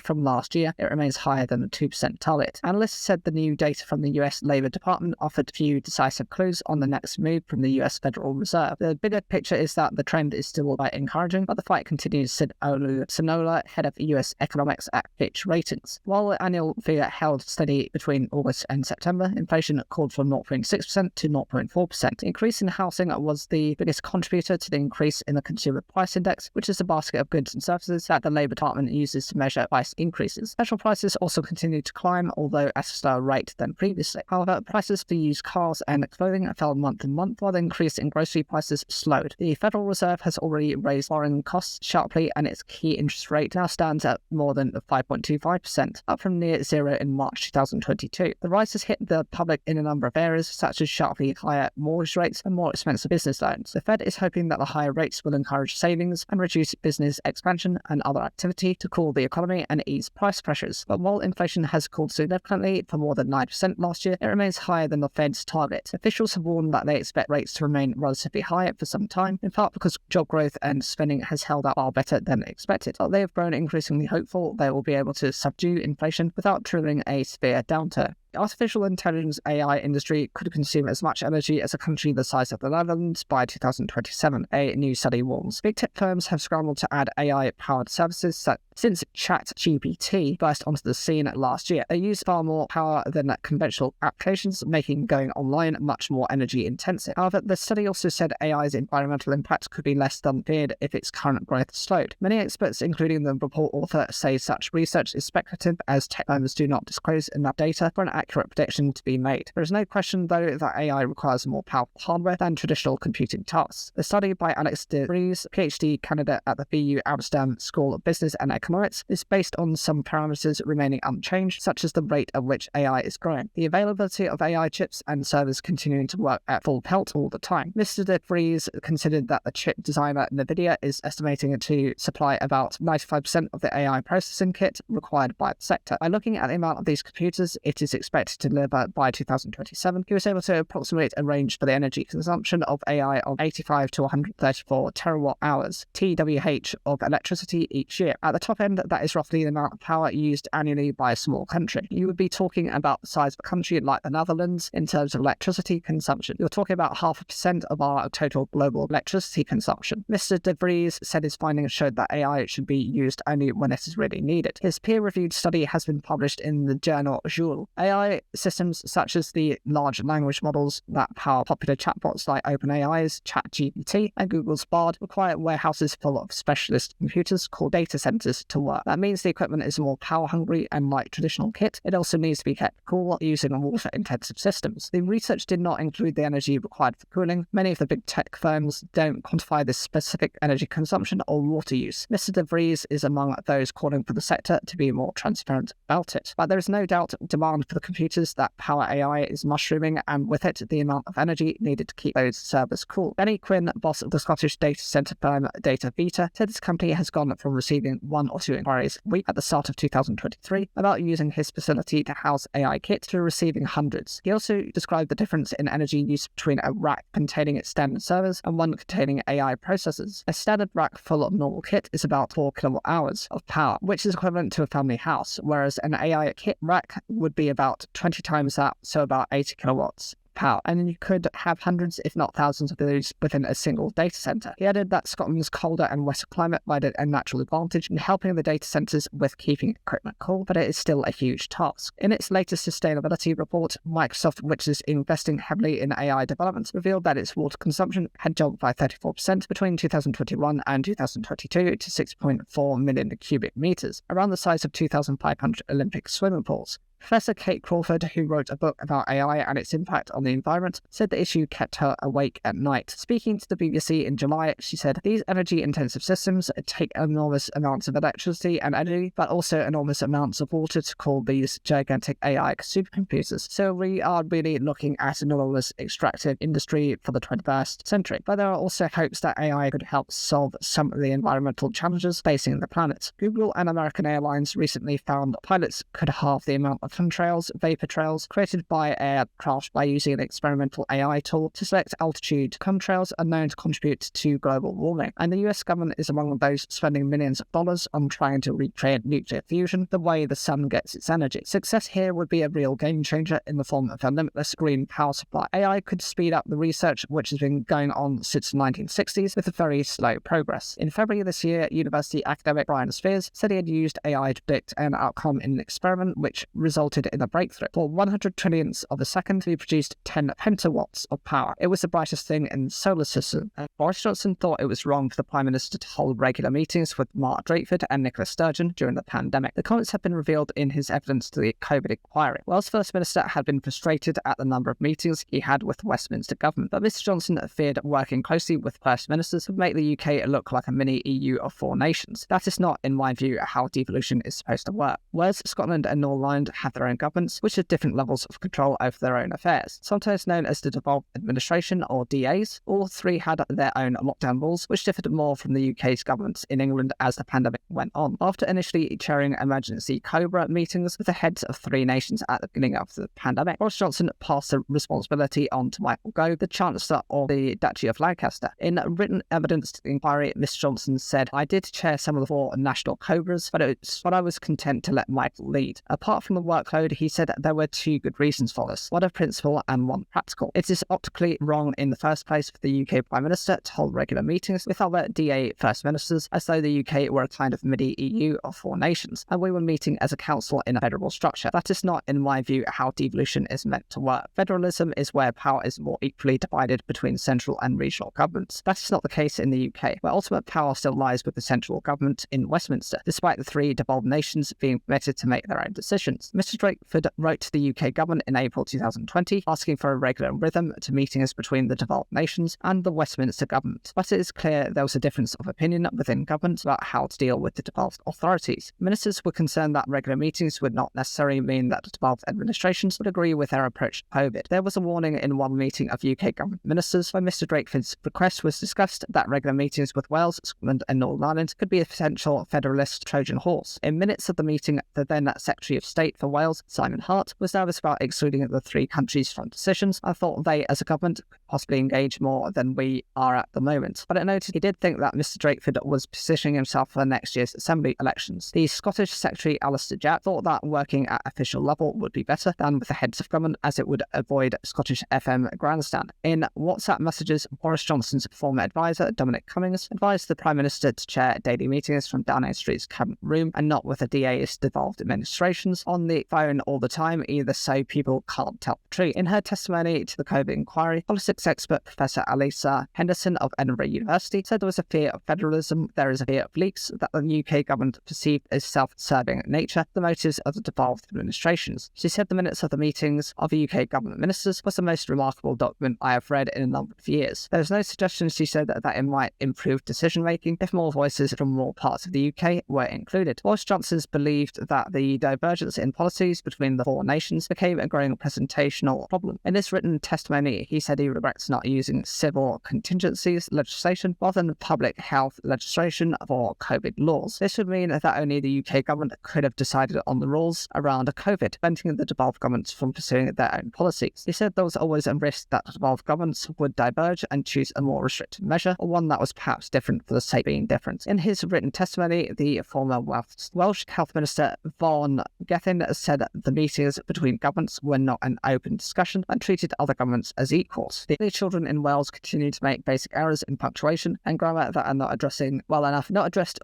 from last year, it remains higher than the 2% target. Analysts said the new data from the US Labor Department offered few decisive clues on the next move from the US Federal Reserve. The bigger picture is that the trend is still quite encouraging, but the fight continues, said Olu Sonola, head of US economics at Fitch Ratings. While the annual figure held steady between August and September, inflation called from 0.6% to 0.4%. The increase in housing was the biggest contributor to the increase in the Consumer Price Index, which is a basket of goods and services that the Labor Department uses to measure price increases. Petrol prices also continued to climb, although at a slower rate than previously. However, prices for used cars and clothing fell month on month, while the increase in grocery prices slowed. The Federal Reserve has already raised borrowing costs sharply, and its key interest rate now stands at more than 5.25%, up from near zero in March 2022. The rise has hit the public in a number of areas, such as sharply higher mortgage rates and more expensive business loans. The Fed is hoping that the higher rates will encourage savings and reduce business expansion and other activity to cool the economy and ease price pressures. But while inflation has cooled significantly for more than 9% last year, it remains higher than the Fed's target. Officials have warned that they expect rates to remain relatively high for some time, in part because job growth and spending has held up far better than expected. But they have grown increasingly hopeful they will be able to subdue inflation without triggering a severe downturn. The artificial intelligence AI industry could consume as much energy as a country the size of the Netherlands by 2027, a new study warns. Big tech firms have scrambled to add AI-powered services since ChatGPT burst onto the scene last year. They use far more power than conventional applications, making going online much more energy intensive. However, the study also said AI's environmental impact could be less than feared if its current growth slowed. Many experts, including the report author, say such research is speculative, as tech firms do not disclose enough data for an accurate prediction to be made. There is no question, though, that AI requires more powerful hardware than traditional computing tasks. The study by Alex de Vries, PhD candidate at the VU Amsterdam School of Business and Economics, is based on some parameters remaining unchanged, such as the rate at which AI is growing, the availability of AI chips, and servers continuing to work at full pelt all the time. Mr. de Vries considered that the chip designer NVIDIA is estimating to supply about 95% of the AI processing kit required by the sector. By looking at the amount of these computers it is expected to deliver by 2027, he was able to approximate a range for the energy consumption of AI of 85 to 134 terawatt hours, TWh, of electricity each year. At the top end, that is roughly the amount of power used annually by a small country. You would be talking about the size of a country like the Netherlands in terms of electricity consumption. You're talking about 0.5% of our total global electricity consumption. Mr. de Vries said his findings showed that AI should be used only when it is really needed. His peer-reviewed study has been published in the journal Joule. AI systems such as the large language models that power popular chatbots like OpenAI's ChatGPT and Google's Bard require warehouses full of specialist computers called data centers to work. That means the equipment is more power-hungry, and like traditional kit, it also needs to be kept cool using water-intensive systems. The research did not include the energy required for cooling. Many of the big tech firms don't quantify the specific energy consumption or water use. Mr. de Vries is among those calling for the sector to be more transparent about it. But there is no doubt demand for the computers that power AI is mushrooming, and with it, the amount of energy needed to keep those servers cool. Benny Quinn, boss of the Scottish data center firm Data Vita, said his company has gone from receiving 1 or 2 inquiries a week at the start of 2023 about using his facility to house AI kit to receiving hundreds. He also described the difference in energy use between a rack containing its standard servers and one containing AI processors. A standard rack full of normal kit is about 4 kilowatt hours of power, which is equivalent to a family house, whereas an AI kit rack would be about 20 times that, so about 80 kilowatts power, and you could have hundreds if not thousands of those within a single data center. He added that Scotland's colder and wetter climate provided a natural advantage in helping the data centers with keeping equipment cool, but it is still a huge task. In its latest sustainability report, Microsoft, which is investing heavily in AI development, revealed that its water consumption had jumped by 34% between 2021 and 2022 to 6.4 million cubic meters, around the size of 2,500 Olympic swimming pools. Professor Kate Crawford, who wrote a book about AI and its impact on the environment, said the issue kept her awake at night. Speaking to the BBC in July, she said, "These energy-intensive systems take enormous amounts of electricity and energy, but also enormous amounts of water to cool these gigantic AI supercomputers. So we are really looking at an enormous extractive industry for the 21st century. But there are also hopes that AI could help solve some of the environmental challenges facing the planet. Google and American Airlines recently found pilots could halve the amount of chemtrails, vapor trails created by aircraft by using an experimental AI tool to select altitude. Chemtrails are known to contribute to global warming, and the US government is among those spending millions of dollars on trying to recreate nuclear fusion, the way the sun gets its energy. Success here would be a real game changer in the form of a limitless green power supply. AI could speed up the research which has been going on since the 1960s with a very slow progress. In February this year, university academic Brian Spears said he had used AI to predict an outcome in an experiment which resulted resulted in a breakthrough. For 100 trillionths of a second, we produced 10 pentawatts of power. It was the brightest thing in the solar system. And Boris Johnson thought it was wrong for the Prime Minister to hold regular meetings with Mark Drakeford and Nicola Sturgeon during the pandemic. The comments have been revealed in his evidence to the COVID inquiry. Wales First Minister had been frustrated at the number of meetings he had with the Westminster government, but Mr Johnson feared working closely with First Ministers would make the UK look like a mini EU of 4 nations. That is not, in my view, how devolution is supposed to work. Wales, Scotland and Northern Ireland have their own governments, which have different levels of control over their own affairs, sometimes known as the Devolved Administration or DAs. All three had their own lockdown rules, which differed more from the UK's governments in England as the pandemic went on. After initially chairing emergency COBRA meetings with the heads of 3 nations at the beginning of the pandemic, Boris Johnson passed the responsibility on to Michael Gove, the Chancellor of the Duchy of Lancaster. In written evidence to the inquiry, Mr Johnson said, "I did chair some of the 4 national COBRAs, but I was content to let Michael lead. Apart from the workload," he said, "there were 2 good reasons for this, one of principle and one practical. It is optically wrong in the first place for the UK Prime Minister to hold regular meetings with other DA First Ministers as though the UK were a kind of mini EU of 4 nations, and we were meeting as a council in a federal structure. That is not, in my view, how devolution is meant to work. Federalism is where power is more equally divided between central and regional governments. That is not the case in the UK, where ultimate power still lies with the central government in Westminster, despite the 3 devolved nations being permitted to make their own decisions." Mr Drakeford wrote to the UK government in April 2020, asking for a regular rhythm to meetings between the devolved nations and the Westminster government. But it is clear there was a difference of opinion within government about how to deal with the devolved authorities. Ministers were concerned that regular meetings would not necessarily mean that the devolved administrations would agree with their approach to COVID. There was a warning in one meeting of UK government ministers where Mr Drakeford's request was discussed that regular meetings with Wales, Scotland and Northern Ireland could be a potential federalist Trojan horse. In minutes of the meeting, the then Secretary of State for Wales, Simon Hart, was nervous about excluding the 3 countries from decisions and thought they, as a government, could possibly engage more than we are at the moment. But it noted he did think that Mr Drakeford was positioning himself for next year's Assembly elections. The Scottish Secretary Alistair Jack thought that working at official level would be better than with the heads of government, as it would avoid Scottish FM grandstand. In WhatsApp messages, Boris Johnson's former advisor, Dominic Cummings, advised the Prime Minister to chair daily meetings from Downing Street's cabinet room and not with the DA's devolved administrations on the phone all the time, either so people can't tell the truth. In her testimony to the COVID inquiry, politics expert Professor Alisa Henderson of Edinburgh University said there was a fear of federalism, there is a fear of leaks that the UK government perceived as self-serving nature, the motives of the devolved administrations. She said the minutes of the meetings of the UK government ministers was the most remarkable document I have read in a number of years. There was no suggestion, she said, that it might improve decision-making if more voices from more parts of the UK were included. Boris Johnson believed that the divergence in policies between the 4 nations became a growing presentational problem. In this written testimony, he said he regrets not using civil contingencies legislation rather than public health legislation for COVID laws. This would mean that only the UK government could have decided on the rules around COVID, preventing the devolved governments from pursuing their own policies. He said there was always a risk that the devolved governments would diverge and choose a more restrictive measure, or one that was perhaps different for the sake of being different. In his written testimony, the former Welsh Health Minister Vaughan Gething said that the meetings between governments were not an open discussion and treated other governments as equals. The children in Wales continue to make basic errors in punctuation and grammar that are not addressed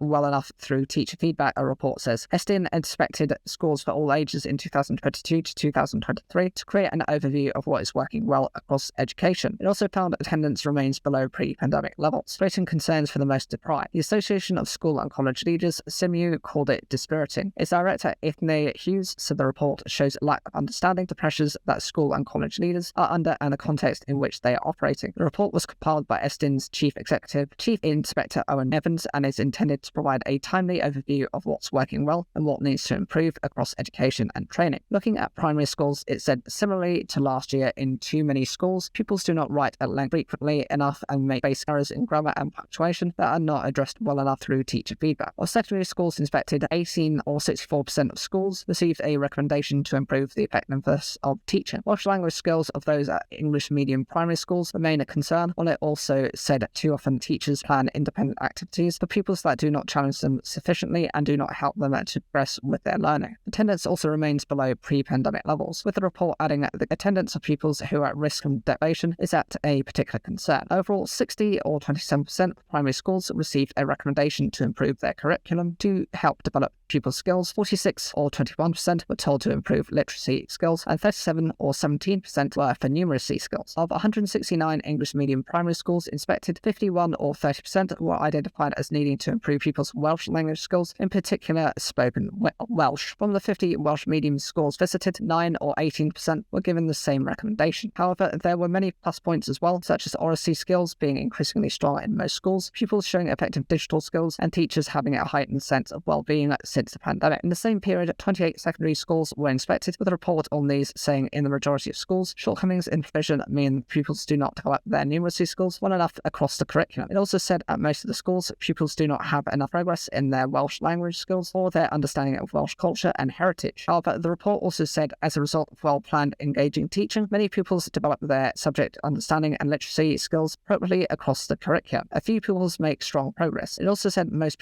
well enough through teacher feedback, a report says. Estin inspected schools for all ages in 2022 to 2023 to create an overview of what is working well across education. It also found attendance remains below pre-pandemic levels, raising concerns for the most deprived. The Association of School and College Leaders, SIMU, called it dispiriting. Its director, Ithne Hughes, said the report shows a lack of understanding the pressures that school and college leaders are under and the context in which they are operating. The report was compiled by Estin's Chief Executive, Chief Inspector Owen Evans, and is intended to provide a timely overview of what's working well and what needs to improve across education and training. Looking at primary schools, it said, similarly to last year, in too many schools, pupils do not write at length frequently enough and make basic errors in grammar and punctuation that are not addressed well enough through teacher feedback. Of secondary schools inspected, 18 or 64% of schools received a recommendation to improve the effectiveness of teaching. Welsh language skills of those at English medium primary schools remain a concern, while it also said too often teachers plan independent activities for pupils that do not challenge them sufficiently and do not help them to progress with their learning. Attendance also remains below pre-pandemic levels, with the report adding that the attendance of pupils who are at risk from deprivation is at a particular concern. Overall, 60 or 27% of primary schools received a recommendation to improve their curriculum to help develop pupil skills. 46 or 21% were told to improve literacy skills, and 37 or 17% were for numeracy skills. Of 169 English medium primary schools inspected, 51 or 30% were identified as needing to improve pupils' Welsh language skills, in particular spoken Welsh. From the 50 Welsh medium schools visited, 9 or 18% were given the same recommendation. However, there were many plus points as well, such as oracy skills being increasingly strong in most schools, pupils showing effective digital skills, and teachers having a heightened sense of well-being since the pandemic. In the same period, 28 secondary schools were inspected, with a report on these saying in the majority of schools, shortcomings in provision mean pupils do not develop their numeracy skills well enough across the curriculum. It also said at most of the schools, pupils do not have enough progress in their Welsh language skills or their understanding of Welsh culture and heritage. However, the report also said, as a result of well-planned, engaging teaching, many pupils develop their subject understanding and literacy skills appropriately across the curriculum. A few pupils make strong progress. It also said most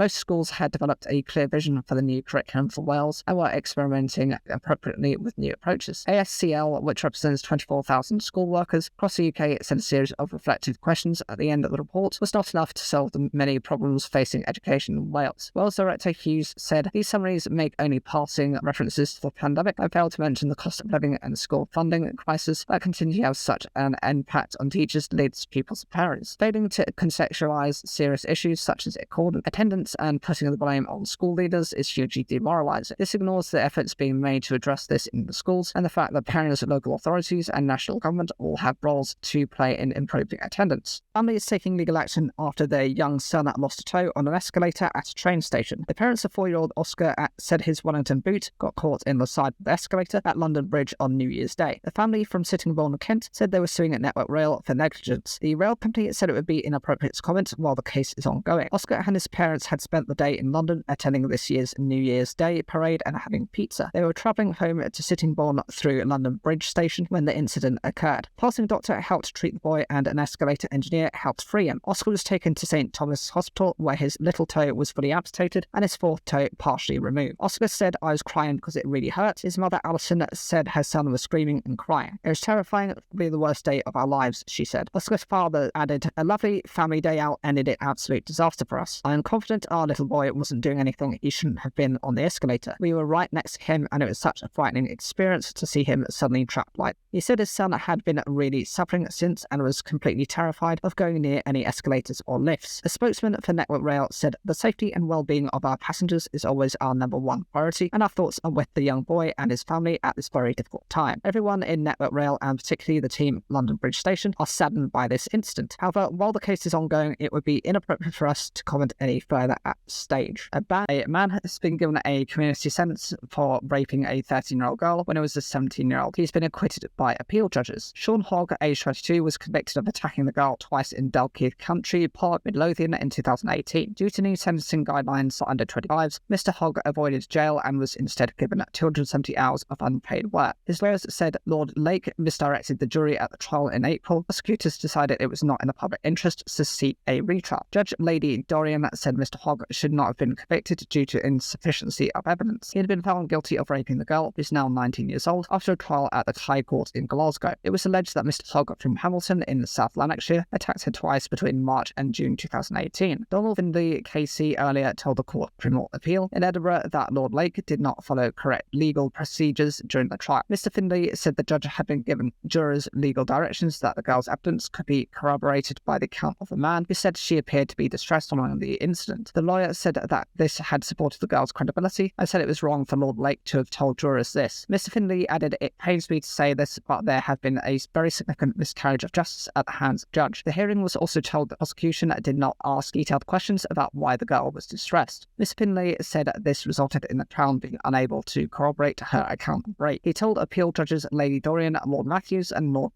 schools had developed a clear vision for the new curriculum for Wales and were experimenting appropriately with new approaches. ASCL, which represents 24,000 school workers across the UK, sent a series of reflective questions at the end of the report was not enough to solve the many problems facing education in Wales. Wales Director Hughes said these summaries make only passing references to the pandemic and fail to mention the cost of living and school funding crisis that continue to have such an impact on teachers, leaders, pupils, and parents. Failing to contextualise serious issues such as attendance and putting the blame on school leaders is hugely demoralising. This ignores the efforts being made to address this in the schools and the fact that parents, local authorities, and national government all have roles to play in improving attendance. Family is taking legal action after their young son lost a toe on an escalator at a train station. The parents of 4-year-old Oscar said his Wellington boot got caught in the side of the escalator at London Bridge on New Year's Day. The family from Sittingbourne, Kent, said they were suing at Network Rail for negligence. The rail company said it would be inappropriate to comment while the case is ongoing. Oscar and his parents had spent the day in London attending this year's New Year's Day parade and having pizza. They were travelling home to Sittingbourne through London Bridge station when the incident occurred. A passing doctor helped treat the boy and an escalator engineer helped free him. Oscar was taken to St Thomas Hospital where his little toe was fully amputated and his fourth toe partially removed. Oscar said, "I was crying because it really hurt." His mother Alison said her son was screaming and crying. "It was terrifying, probably the worst day of our lives," she said. Oscar's father added, "A lovely family day out ended in absolute disaster for us. I am confident our little boy wasn't doing anything he shouldn't have been on the escalator. We were right next to him and it was such a frightening experience to see him suddenly trapped like." He said his son had been really suffering since and was completely terrified of going near any escalators or lifts. A spokesman for Network Rail said, "The safety and well-being of our passengers is always our number one priority, and our thoughts are with the young boy and his family at this very difficult time. Everyone in Network Rail, and particularly the team at London Bridge Station, are saddened by this incident. However, while the case is ongoing, it would be inappropriate for us to comment any further at this stage." A man has been given a community sentence for raping a 13-year-old girl when it was a 17-year-old. He's been acquitted by appeal judges. Sean Hogg, aged 22, was convicted of attacking the girl twice in Dalkeith Country Park, Midlothian in 2018. Due to new sentencing guidelines for under 25s, Mr. Hogg avoided jail and was instead given 270 hours of unpaid work. His lawyers said Lord Lake misdirected the jury at the trial in April. Prosecutors decided it was not in the public interest to seek a retrial. Judge Lady Dorian said Mr. Hogg should not have been convicted due to insufficiency of evidence. He had been found guilty of raping the girl, who is now 19 years old, after a trial at the High Court in Glasgow. It was alleged that Mr. Hogg from Hamilton in South Lanarkshire attacked her twice between March and June 2018. Donald Findlay KC earlier told the Court of Criminal Appeal in Edinburgh that Lord Lake did not follow correct legal procedures during the trial. Mr. Findlay said the judge had been given jurors legal directions that the girl's evidence could be corroborated by the account of the man who said she appeared to be distressed following the incident. The lawyer said that this had supported the girl's credibility and said it was wrong for Lord Lake to have told jurors this. Mr. Findlay added, "It pains me to say this, but there have been a very significant miscarriage of justice at the hands of the judge." The hearing was also told that the prosecution did not ask detailed questions about why the girl was distressed. Mr. Findlay said this resulted in the Crown being unable to corroborate her account of rape. He told appeal judges Lady Dorian, Lord Matthews, and Lord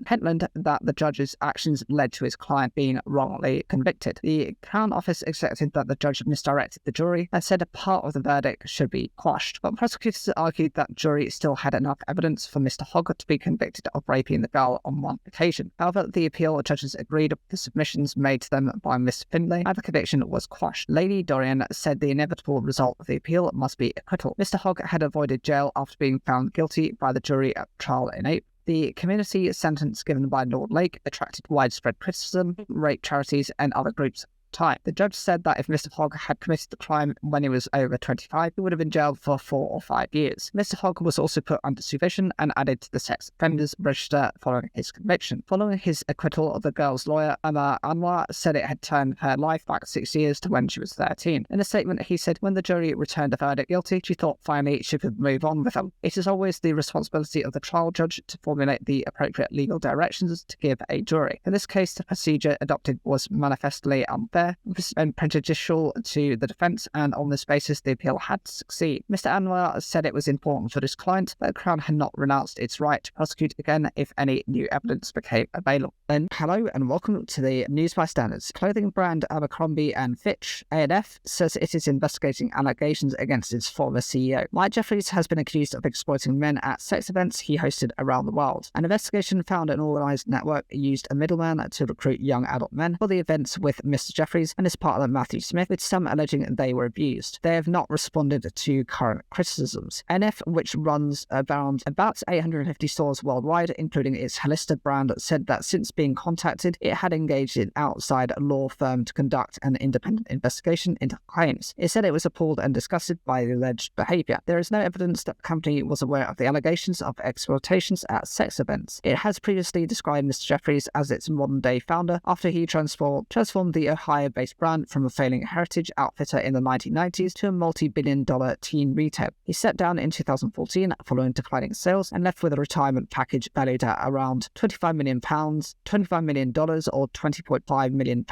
Pentland that the judge's actions led to his client being wrongly convicted. The Crown Office accepted that the judge misdirected the jury and said a part of the verdict should be quashed, but prosecutors argued that the jury still had enough evidence for Mr. Hogg to be convicted of raping the girl on one occasion. However, the appeal judges agreed with the submissions made to them by Mr. Findlay, and the conviction was quashed. Lady Dorian said the inevitable result of the appeal must be acquittal. Mr. Hogg had avoided jail after being found guilty by the jury at trial in April. The community sentence given by Lord Lake attracted widespread criticism. Rape charities and other groups time. The judge said that if Mr. Hogg had committed the crime when he was over 25, he would have been jailed for 4 or 5 years. Mr. Hogg was also put under supervision and added to the sex offenders register following his conviction. Following his acquittal, the girl's lawyer, Amar Anwar, said it had turned her life back 6 years to when she was 13. In a statement, he said, when the jury returned a verdict guilty, she thought finally she could move on with them. It is always the responsibility of the trial judge to formulate the appropriate legal directions to give a jury. In this case, the procedure adopted was manifestly unfair and prejudicial to the defence, and on this basis the appeal had to succeed. Mr. Anwar said it was important for his client that the Crown had not renounced its right to prosecute again if any new evidence became available. Then, hello and welcome to the News by Standards. Clothing brand Abercrombie & Fitch, A&F, says it is investigating allegations against its former CEO. Mike Jeffries has been accused of exploiting men at sex events he hosted around the world. An investigation found an organised network used a middleman to recruit young adult men for the events with Mr. Jeffries and his partner Matthew Smith, with some alleging they were abused. They have not responded to current criticisms. NF, which runs around about 850 stores worldwide, including its Hollister brand, said that since being contacted, it had engaged an outside law firm to conduct an independent investigation into claims. It said it was appalled and disgusted by the alleged behaviour. There is no evidence that the company was aware of the allegations of exploitations at sex events. It has previously described Mr. Jeffries as its modern-day founder after he transformed the Ohio-based brand from a failing heritage outfitter in the 1990s to a multi-billion-dollar teen retailer. He stepped down in 2014 following declining sales and left with a retirement package valued at around £25 million or £20.5 million,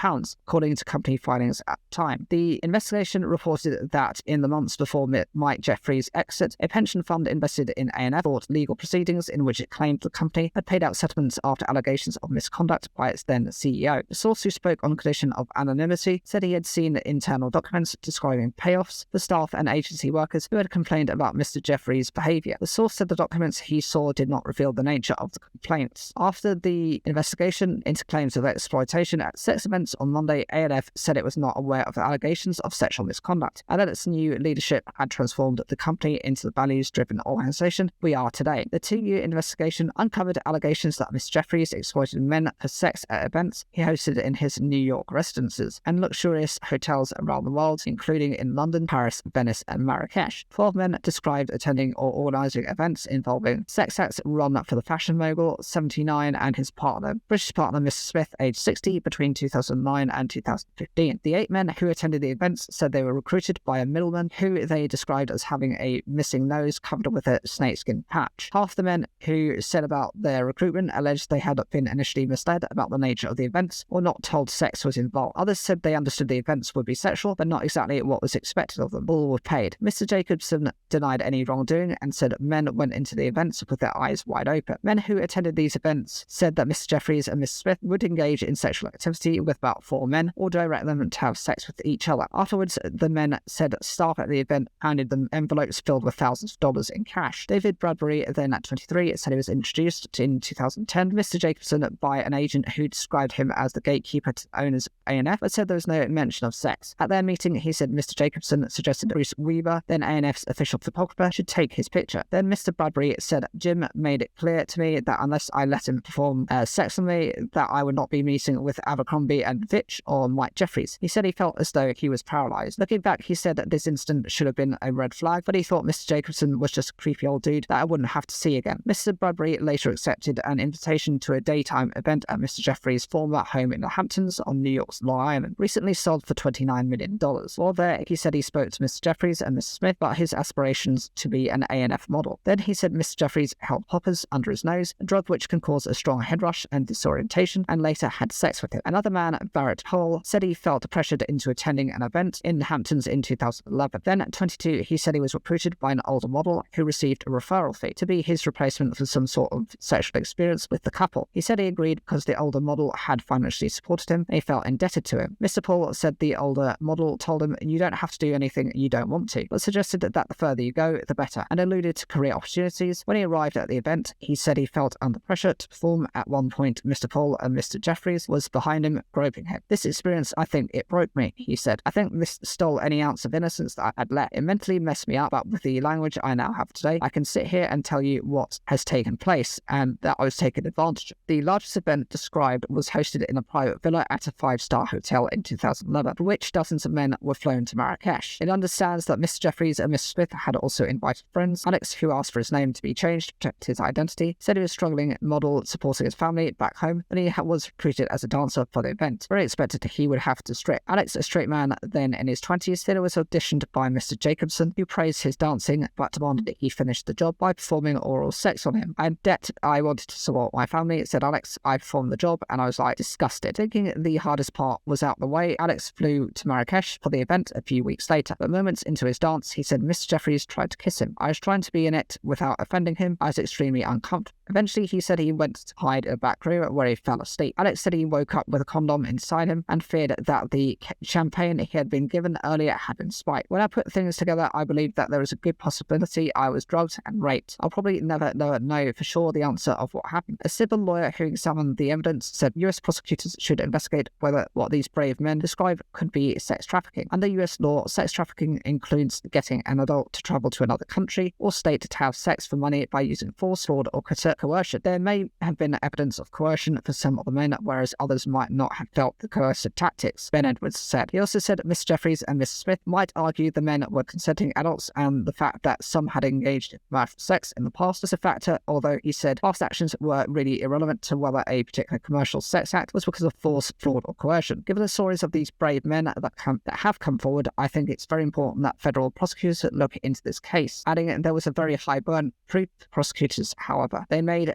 according to company filings at the time. The investigation reported that in the months before Mike Jeffries' exit, a pension fund invested in A&F brought legal proceedings in which it claimed the company had paid out settlements after allegations of misconduct by its then CEO. The source, who spoke on condition of anonymity, said he had seen internal documents describing payoffs for staff and agency workers who had complained about Mr. Jeffries' behaviour. The source said the documents he saw did not reveal the nature of the complaints. After the investigation into claims of exploitation at sex events on Monday, A&F said it was not aware of the allegations of sexual misconduct, and that its new leadership had transformed the company into the values-driven organisation we are today. The 2-year investigation uncovered allegations that Mr. Jeffries exploited men for sex at events he hosted in his New York residences and luxurious hotels around the world, including in London, Paris, Venice and Marrakesh. 12 men described attending or organising events involving sex acts run for the fashion mogul, 79, and his partner, British partner Mr. Smith, aged 60, between 2009 and 2015. The 8 men who attended the events said they were recruited by a middleman who they described as having a missing nose covered with a snakeskin patch. Half the men who said about their recruitment alleged they had been initially misled about the nature of the events or not told sex was involved. Others said they understood the events would be sexual, but not exactly what was expected of them. All were paid. Mr. Jacobson denied any wrongdoing and said men went into the events with their eyes wide open. Men who attended these events said that Mr. Jeffries and Mr. Smith would engage in sexual activity with about 4 men or direct them to have sex with each other. Afterwards, the men said staff at the event handed them envelopes filled with thousands of dollars in cash. David Bradbury, then at 23, said he was introduced in 2010 to Mr. Jacobson by an agent who described him as the gatekeeper to the owners of A&F, but said there was no mention of sex. At their meeting, he said Mr. Jacobson suggested Bruce Weaver, then A&F's official photographer, should take his picture. Then Mr. Bradbury said Jim made it clear to me that unless I let him perform sex on me, that I would not be meeting with Abercrombie & Fitch or Mike Jeffries. He said he felt as though he was paralysed. Looking back, he said that this incident should have been a red flag, but he thought Mr. Jacobson was just a creepy old dude that I wouldn't have to see again. Mr. Bradbury later accepted an invitation to a daytime event at Mr. Jeffries' former home in the Hamptons on New York's Long Island, recently sold for $29 million. While there, he said he spoke to Mr. Jeffries and Mr. Smith about his aspirations to be an A&F model. Then he said Mr. Jeffries held poppers under his nose, a drug which can cause a strong head rush and disorientation, and later had sex with him. Another man, Barrett Hall, said he felt pressured into attending an event in the Hamptons in 2011. Then at 22, he said he was recruited by an older model who received a referral fee to be his replacement for some sort of sexual experience with the couple. He said he agreed because the older model had financially supported him and he felt indebted to him. Mr. Paul said the older model told him, "You don't have to do anything you don't want to," but suggested that the further you go, the better, and alluded to career opportunities. When he arrived at the event, he said he felt under pressure to perform. At one point, Mr. Paul and Mr. Jeffries was behind him, groping him. "This experience, I think it broke me," he said. "I think this stole any ounce of innocence that I had left. It mentally messed me up, but with the language I now have today, I can sit here and tell you what has taken place and that I was taken advantage of." The largest event described was hosted in a private villa at a 5-star hotel hotel in 2011, for which dozens of men were flown to Marrakesh. It understands that Mr. Jeffries and Mr. Smith had also invited friends. Alex, who asked for his name to be changed to protect his identity, said he was struggling model supporting his family back home, and he was recruited as a dancer for the event. Very expected he would have to strip. Alex, a straight man then in his 20s, said he was auditioned by Mr. Jacobson, who praised his dancing but demanded that he finish the job by performing oral sex on him. "I wanted to support my family," said Alex. "I performed the job and I was disgusted." Thinking the hardest part was out the way, Alex flew to Marrakesh for the event a few weeks later. But moments into his dance, he said Mr. Jeffries tried to kiss him. "I was trying to be in it without offending him. I was extremely uncomfortable." Eventually, he said he went to hide in a back room where he fell asleep. Alex said he woke up with a condom inside him and feared that the champagne he had been given earlier had been spiked. "When I put things together, I believe that there is a good possibility I was drugged and raped. I'll probably never know for sure the answer of what happened." A civil lawyer who examined the evidence said US prosecutors should investigate whether what these brave men describe could be sex trafficking. Under US law, sex trafficking includes getting an adult to travel to another country or state to have sex for money by using force, fraud, or coercion. There may have been evidence of coercion for some of the men, whereas others might not have felt the coercive tactics, Ben Edwards said. He also said Mr. Jeffries and Mr. Smith might argue the men were consenting adults, and the fact that some had engaged in commercial sex in the past was a factor, although he said past actions were really irrelevant to whether a particular commercial sex act was because of force, fraud, or coercion. Given the stories of these brave men that have come forward, I think it's very important that federal prosecutors look into this case, adding there was a very high burden for prosecutors, however. They made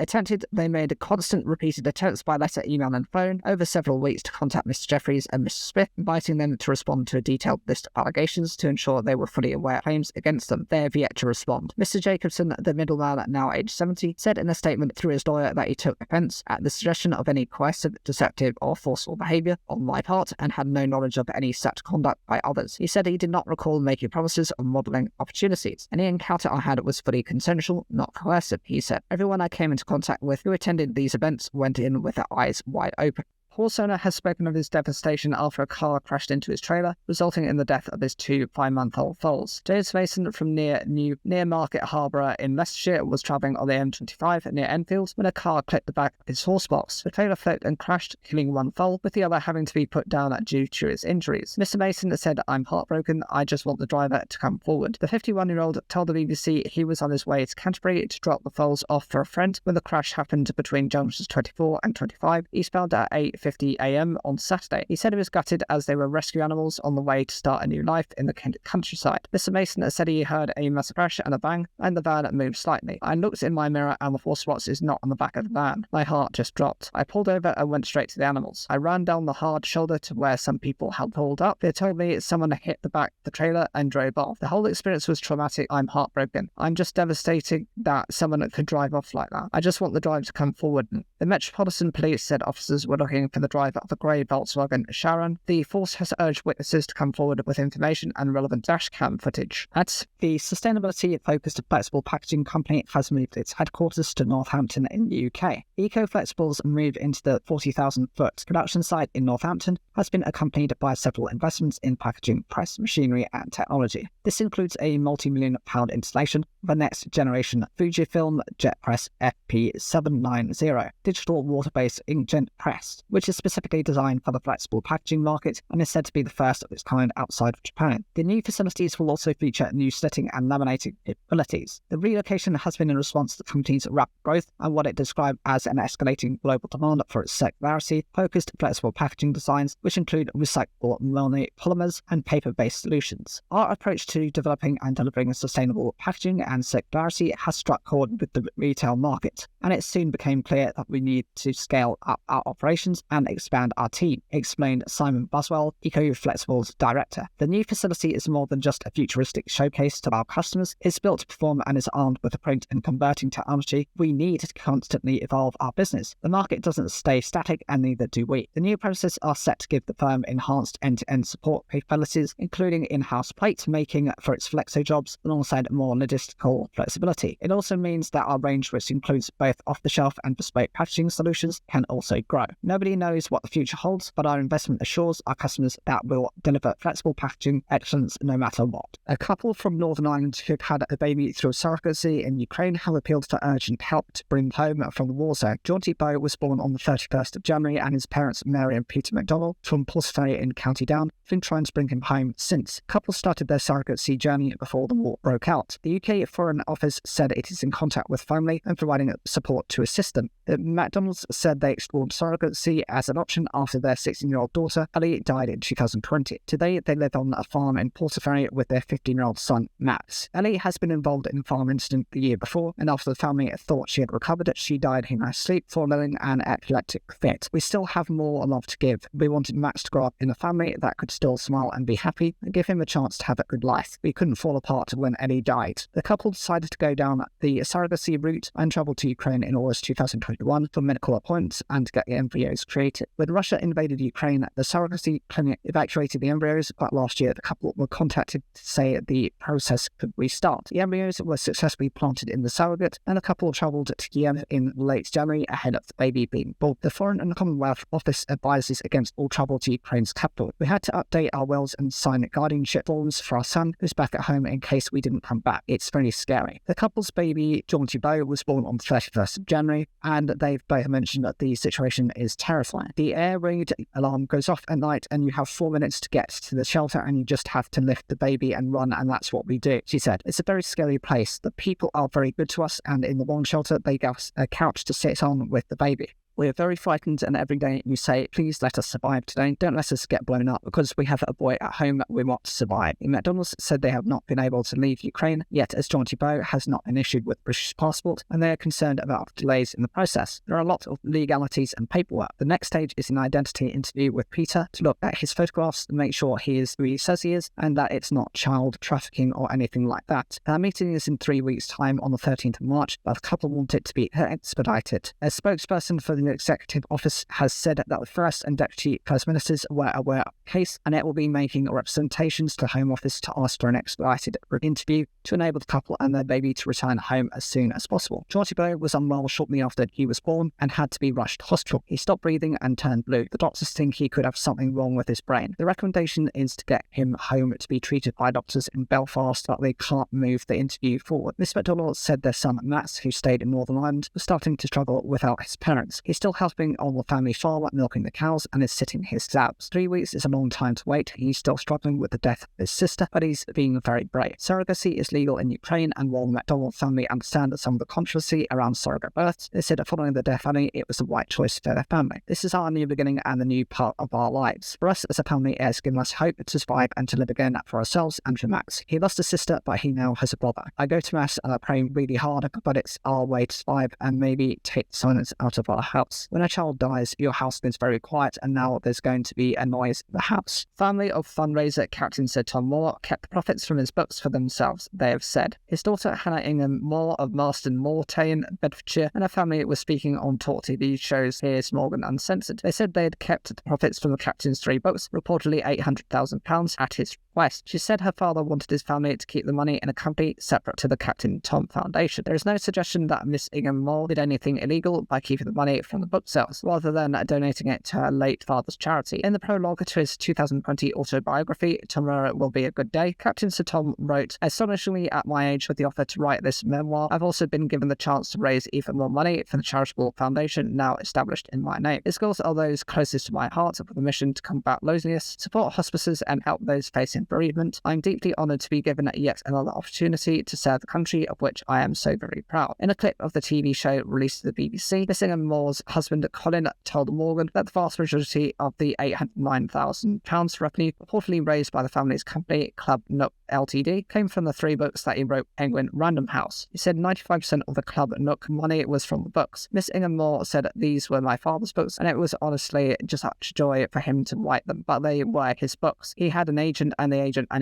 constant repeated attempts by letter, email, and phone over several weeks to contact Mr. Jeffries and Mr. Smith, inviting them to respond to a detailed list of allegations to ensure they were fully aware of claims against them. They have yet to respond. Mr. Jacobson, the middleman, now aged 70, said in a statement through his lawyer that he took offence at the suggestion of any coercive, deceptive, or forceful behaviour on my part and had no knowledge of any such conduct by others. He said he did not recall making promises of modelling opportunities. Any encounter I had was fully consensual, not coercive, he said. Everyone I came into contact with who attended these events went in with their eyes wide open. Horse owner has spoken of his devastation after a car crashed into his trailer, resulting in the death of his two 5-month-old foals. James Mason from near Market Harbour in Leicestershire was travelling on the M25 near Enfield when a car clipped the back of his horse box. The trailer flipped and crashed, killing one foal, with the other having to be put down due to his injuries. Mr. Mason said, "I'm heartbroken. I just want the driver to come forward." The 51-year-old told the BBC he was on his way to Canterbury to drop the foals off for a friend when the crash happened between junctions 24 and 25, eastbound at 8:50 a.m. on Saturday. He said he was gutted as they were rescue animals on the way to start a new life in the countryside. Mr. Mason said he heard a massive crash and a bang, and the van moved slightly. "I looked in my mirror and the horse box is not on the back of the van. My heart just dropped. I pulled over and went straight to the animals. I ran down the hard shoulder to where some people had pulled up. They told me someone hit the back of the trailer and drove off. The whole experience was traumatic. I'm heartbroken. I'm just devastated that someone could drive off like that. I just want the driver to come forward." The Metropolitan Police said officers were looking for the driver of the grey Volkswagen Sharon. The force has urged witnesses to come forward with information and relevant dashcam footage. The sustainability-focused flexible packaging company has moved its headquarters to Northampton in the UK. Eco Flexibles' move into the 40,000-foot production site in Northampton has been accompanied by several investments in packaging press, machinery and technology. This includes a multi-million-pound installation of a next-generation Fujifilm JetPress FP790 digital water-based inkjet press, which is specifically designed for the flexible packaging market and is said to be the first of its kind outside of Japan. The new facilities will also feature new slitting and laminating capabilities. The relocation has been in response to the company's rapid growth and what it described as an escalating global demand for its circularity-focused flexible packaging designs, which include recyclable monopolymers and paper-based solutions. Our approach to developing and delivering sustainable packaging and circularity has struck chord with the retail market, and it soon became clear that we need to scale up our operations and expand our team, explained Simon Buswell, Eco Flexibles director. The new facility is more than just a futuristic showcase to our customers. It's built to perform and is armed with the print and converting technology we need to constantly evolve our business. The market doesn't stay static, and neither do we. The new processes are set to give the firm enhanced end-to-end support capabilities, including in-house plate making for its flexo jobs, alongside more logistical practical flexibility. It also means that our range, which includes both off-the-shelf and bespoke packaging solutions, can also grow. Nobody knows what the future holds, but our investment assures our customers that we'll deliver flexible packaging excellence no matter what. A couple from Northern Ireland who've had a baby through surrogacy in Ukraine have appealed for urgent help to bring home from the war zone. Jaunty Bow was born on the 31st of January, and his parents, Mary and Peter McDonald, from Portaferry in County Down, have been trying to bring him home since. The couple started their surrogacy journey before the war broke out. The UK Foreign Office said it is in contact with family and providing support to assist them. The McDonalds said they explored surrogacy as an option after their 16-year-old daughter, Ellie, died in 2020. Today, they live on a farm in Portaferry with their 15-year-old son, Max. Ellie has been involved in a farm incident the year before, and after the family thought she had recovered, she died in her sleep following an epileptic fit. We still have more love to give. We wanted Max to grow up in a family that could still smile and be happy, and give him a chance to have a good life. We couldn't fall apart when Ellie died. The couple decided to go down the surrogacy route and travel to Ukraine in August 2021 for medical appointments and to get the embryos created. When Russia invaded Ukraine, the surrogacy clinic evacuated the embryos, but last year the couple were contacted to say the process could restart. The embryos were successfully planted in the surrogate, and the couple travelled to Kiev in late January ahead of the baby being born. The Foreign and Commonwealth Office advises against all travel to Ukraine's capital. We had to update our wills and sign guardianship forms for our son, who's back at home, in case we didn't come back. It's very scary. The couple's baby, Jaunty Bow, was born on the 31st of January, and they've both mentioned that the situation is terrifying. The air raid alarm goes off at night, and you have 4 minutes to get to the shelter, and you just have to lift the baby and run, and that's what we do, she said. It's a very scary place. The people are very good to us, and in the one shelter, they gave us a couch to sit on with the baby. We're very frightened, and every day you say, please let us survive today. Don't let us get blown up, because we have a boy at home we want to survive. The McDonald's said they have not been able to leave Ukraine, yet as Jaunty Bow has not been issued with British passport, and they are concerned about delays in the process. There are a lot of legalities and paperwork. The next stage is an identity interview with Peter to look at his photographs and make sure he is who he says he is, and that it's not child trafficking or anything like that. Our meeting is in 3 weeks' time on the 13th of March, but the couple want it to be expedited. A spokesperson for the Executive Office has said that the First and Deputy First Ministers were aware of the case, and it will be making representations to the Home Office to ask for an expedited interview to enable the couple and their baby to return home as soon as possible. Jaunty Bow was unwell shortly after he was born and had to be rushed to hospital. He stopped breathing and turned blue. The doctors think he could have something wrong with his brain. The recommendation is to get him home to be treated by doctors in Belfast, but they can't move the interview forward. Miss McDonald said their son Max, who stayed in Northern Ireland, was starting to struggle without his parents. He's still helping on the family farm, milking the cows, and is sitting his exams. 3 weeks is a long time to wait. He's still struggling with the death of his sister, but he's being very brave. Surrogacy is legal in Ukraine, and while the McDonald family understand some of the controversy around surrogate births, they said that following the death of Annie, it was the right choice for their family. This is our new beginning and the new part of our lives. For us as a family, it has given us hope to survive and to live again for ourselves and for Max. He lost a sister, but he now has a brother. I go to Mass and I pray really hard, but it's our way to survive and maybe take the silence out of our house. When a child dies, your house is very quiet, and now there's going to be a noise in the house. Family of fundraiser Captain Sir Tom Moore kept the profits from his books for themselves, they have said. His daughter Hannah Ingham Moore of Marston Moor, Tane, Bedfordshire, and her family was speaking on Talk TV shows Piers Morgan Uncensored. They said they had kept the profits from the Captain's 3 books, reportedly £800,000, at his request. She said her father wanted his family to keep the money in a company separate to the Captain Tom Foundation. There is no suggestion that Miss Ingham Moore did anything illegal by keeping the money from the book sales, rather than donating it to her late father's charity. In the prologue to his 2020 autobiography, Tomorrow Will Be a Good Day, Captain Sir Tom wrote, "Astonishingly at my age, with the offer to write this memoir, I've also been given the chance to raise even more money for the charitable foundation now established in my name. Its goals are those closest to my heart, with a mission to combat loneliness, support hospices and help those facing bereavement. I'm deeply honoured to be given yet another opportunity to serve the country, of which I am so very proud." In a clip of the TV show released to the BBC, Miss Ingham Moore's husband Colin told Morgan that the vast majority of the £809,000 revenue reportedly raised by the family's company, Club Nook Ltd, came from the 3 books that he wrote Penguin Random House. He said 95% of the Club Nook money was from the books. Miss Ingham Moore said these were my father's books, and it was honestly just such joy for him to write them, but they were his books. He had an agent, and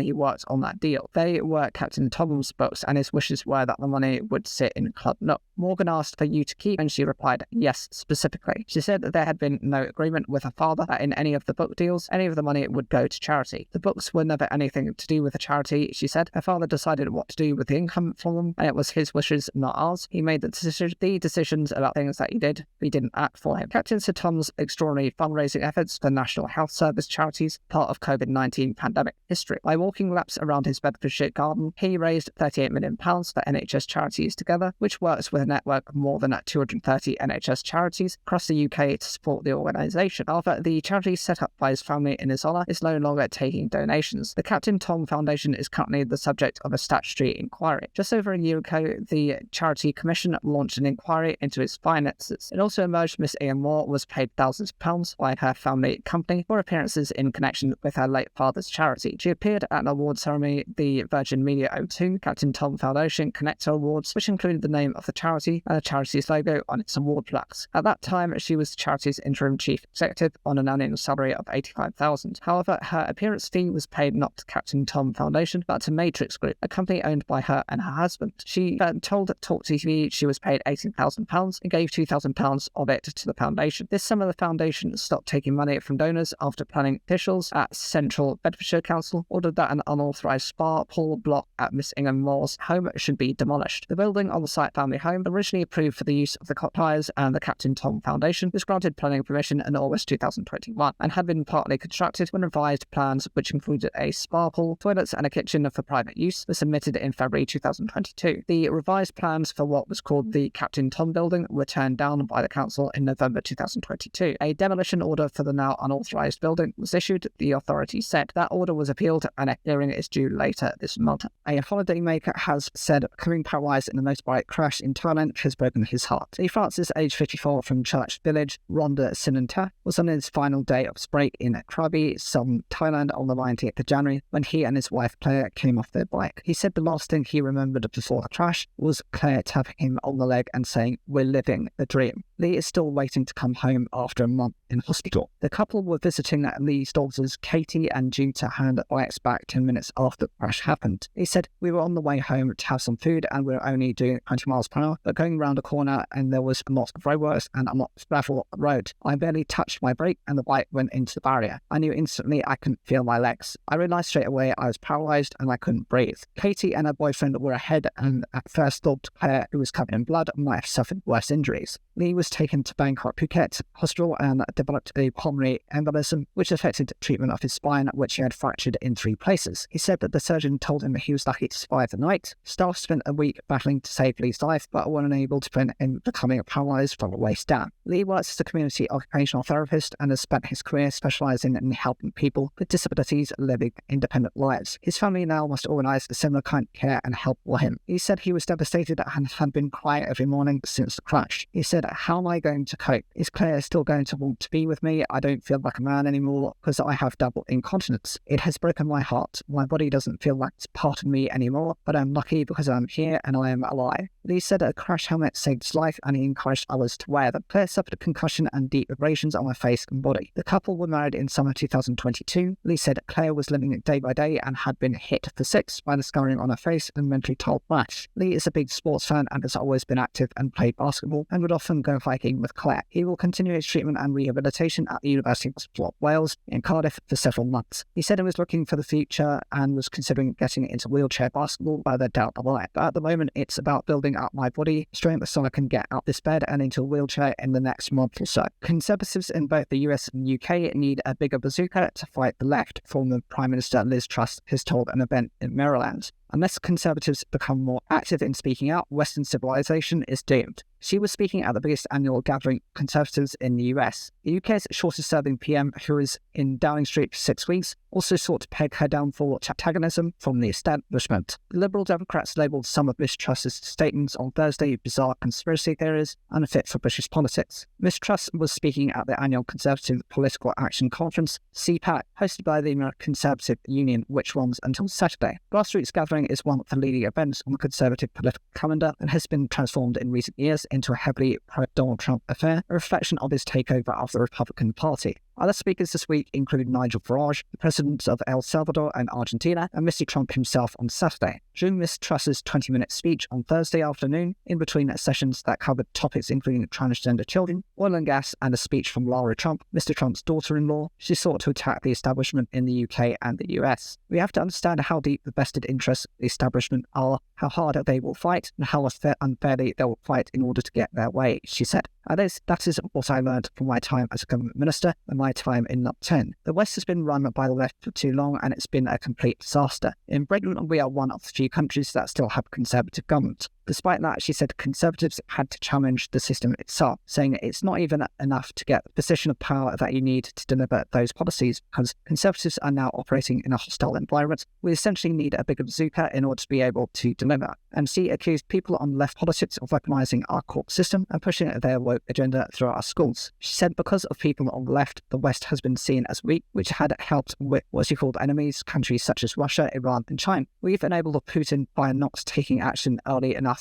he worked on that deal. They were Captain Tom's books, and his wishes were that the money would sit in Club Nook. Morgan asked for you to keep, and she replied, yes, specifically. She said that there had been no agreement with her father that in any of the book deals, any of the money would go to charity. The books were never anything to do with the charity, she said. Her father decided what to do with the income from them, and it was his wishes, not ours. He made the decisions about things that he did. We didn't act for him. Captain Sir Tom's extraordinary fundraising efforts for National Health Service charities, part of COVID-19 pandemic history. By walking laps around his Bedfordshire garden, he raised £38 million for NHS Charities Together, which works with a network of more than 230 NHS charities across the UK to support the organisation. However, the charity set up by his family in his honour is no longer taking donations. The Captain Tom Foundation is currently the subject of a statutory inquiry. Just over a year ago, the Charity Commission launched an inquiry into his finances. It also emerged Miss Ian Moore was paid thousands of pounds by her family company for appearances in connection with her late father's charity. She appeared at an award ceremony, the Virgin Media O2 Captain Tom Foundation Connector Awards, which included the name of the charity and the charity's logo on its award plaques. At that time, she was the charity's interim chief executive on an annual salary of £85,000. However, her appearance fee was paid not to Captain Tom Foundation, but to Matrix Group, a company owned by her and her husband. She told Talk TV she was paid £18,000 and gave £2,000 of it to the foundation. This summer, the foundation stopped taking money from donors after planning officials at Central Bedfordshire Council ordered that an unauthorised spa pool block at Miss Ian Moore's home should be demolished. The building on the site family home, originally approved for the use of the cocktails and the Captain Tom Foundation, was granted planning permission in August 2021 and had been partly constructed when revised plans, which included a spa pool, toilets and a kitchen for private use, were submitted in February 2022. The revised plans for what was called the Captain Tom building were turned down by the council in November 2022. A demolition order for the now unauthorised building was issued, the authorities said. That order was appealed and a hearing is due later this month. A holidaymaker has said becoming paralysed in a motorbike crash in Thailand has broken his heart. Lee Francis, aged 54, from Church Village, Rhonda Sinanta, was on his final day of his break in Krabi, southern Thailand on the 19th of January when he and his wife Claire came off their bike. He said the last thing he remembered before the crash was Claire tapping him on the leg and saying, "We're living the dream." Lee is still waiting to come home after a month in hospital. The couple were visiting Lee's daughters Katie and due to hand bikes back 10 minutes after the crash happened. He said, "We were on the way home to have some food and we were only doing 20 miles per hour, but going around a corner and there was a lot of roadworks and a lot of gravel on the road. I barely touched my brake and the bike went into the barrier. I knew instantly I couldn't feel my legs. I realised straight away I was paralysed and I couldn't breathe." Katie and her boyfriend were ahead and at first thought Claire, who was covered in blood, might have suffered worse injuries. Lee was taken to Bangkok Phuket Hospital and developed a pulmonary embolism, which affected treatment of his spine, which he had fractured in 3 places. He said that the surgeon told him that he was lucky to survive the night. Staff spent a week battling to save Lee's life, but were unable to prevent him becoming paralysed from the waist down. Lee works as a community occupational therapist and has spent his career specialising in helping people with disabilities living independent lives. His family now must organise a similar kind of care and help for him. He said he was devastated and had been crying every morning since the crash. He said, "How am I going to cope? Is Claire still going to want to be with me? I don't feel like a man anymore because I have double incontinence. It has broken my heart. My body doesn't feel like it's part of me anymore, but I'm lucky because I'm here and I am alive." Lee said a crash helmet saved his life and he encouraged others to wear them. Claire suffered a concussion and deep abrasions on her face and body. The couple were married in summer 2022. Lee said Claire was living it day by day and had been hit for 6 by the scarring on her face and mentally told flash. Lee is a big sports fan and has always been active and played basketball and would often go hiking with Claire. He will continue his treatment and rehabilitation at the University Hospital of Wales in Cardiff for several months. He said he was looking for the future and was considering getting into wheelchair basketball further down the line. But at the moment, it's about building up my body strength so I can get out this bed and into a wheelchair in the next month or so. Conservatives in both the US and UK need a bigger bazooka to fight the left, former Prime Minister Liz Truss has told an event in Maryland. Unless Conservatives become more active in speaking out, Western civilization is doomed. She was speaking at the biggest annual gathering of Conservatives in the US. The UK's shortest-serving PM, who is in Downing Street for 6 weeks, also sought to peg her down for antagonism from the establishment. The Liberal Democrats labelled some of Miss Truss's statements on Thursday bizarre conspiracy theories unfit for British politics. Miss Truss was speaking at the annual Conservative Political Action Conference, CPAC, hosted by the American Conservative Union, which runs until Saturday. Grassroots gathering is one of the leading events on the Conservative political calendar and has been transformed in recent years into a heavily pro-Donald Trump affair, a reflection of his takeover of the Republican Party. Other speakers this week included Nigel Farage, the presidents of El Salvador and Argentina, and Mr. Trump himself on Saturday. During Ms. Truss's 20-minute speech on Thursday afternoon, in between sessions that covered topics including transgender children, oil and gas, and a speech from Lara Trump, Mr. Trump's daughter-in-law, she sought to attack the establishment in the UK and the US. We have to understand how deep the vested interests of the establishment are, how hard they will fight, and how unfairly they will fight in order to get their way, she said. That is what I learned from my time as a government minister and my time in NUP 10. The West has been run by the left for too long and it's been a complete disaster. In Britain, we are one of the few countries that still have conservative government. Despite that, she said Conservatives had to challenge the system itself, saying it's not even enough to get the position of power that you need to deliver those policies, because Conservatives are now operating in a hostile environment. We essentially need a bigger bazooka in order to be able to deliver. And she accused people on left politics of weaponising our court system and pushing their woke agenda through our schools. She said because of people on the left, the West has been seen as weak, which had helped with what she called enemies, countries such as Russia, Iran and China. We've enabled Putin by not taking action early enough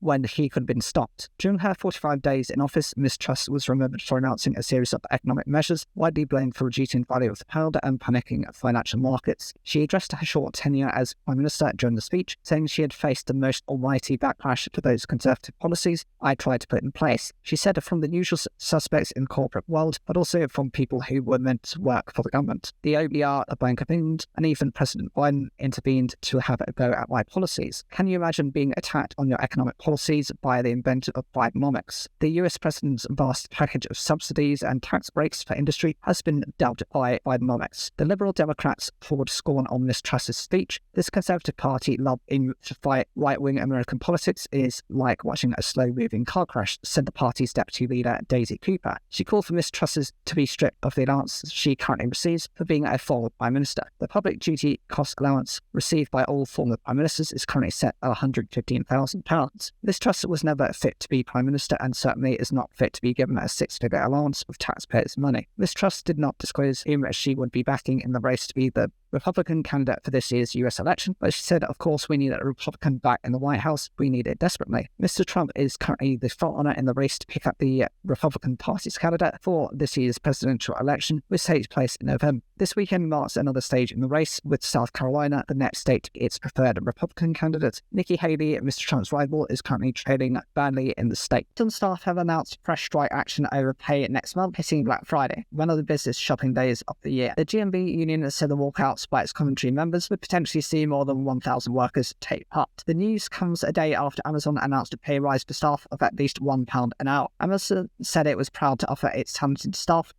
when he could have been stopped. During her 45 days in office, Ms. Truss was remembered for announcing a series of economic measures, widely blamed for reducing the value of the pound and panicking financial markets. She addressed her short tenure as Prime Minister during the speech, saying she had faced the most almighty backlash for those conservative policies I tried to put in place. She said from the usual suspects in the corporate world, but also from people who were meant to work for the government. The OBR, the Bank of England, and even President Biden intervened to have a go at my policies. Can you imagine being attacked on your economic policies by the inventor of Bidenomics? The US President's vast package of subsidies and tax breaks for industry has been dealt by Bidenomics. The Liberal Democrats poured scorn on Ms. Truss's speech. This Conservative Party love to fight right-wing American politics is like watching a slow-moving car crash, said the party's deputy leader, Daisy Cooper. She called for Ms. Truss to be stripped of the allowance she currently receives for being a former Prime Minister. The public duty cost allowance received by all former Prime Ministers is currently set at £115,000. Ms. Truss was never fit to be Prime Minister and certainly is not fit to be given a six-figure allowance of taxpayers' money. Ms. Truss did not disclose whom she would be backing in the race to be the Republican candidate for this year's US election, but she said, of course, we need a Republican back in the White House. We need it desperately. Mr. Trump is currently the frontrunner in the race to pick up the Republican Party's candidate for this year's presidential election, which takes place in November. This weekend marks another stage in the race, with South Carolina, the next state to get its preferred Republican candidate. Nikki Haley, Mr. Trump's rival, is currently trading badly in the state. Some staff have announced fresh strike action over pay next month, hitting Black Friday, one of the busiest shopping days of the year. The GMB union has said the walkouts by its Coventry members would potentially see more than 1,000 workers take part. The news comes a day after Amazon announced a pay rise for staff of at least £1 an hour. Amazon said it was proud to offer its talented staff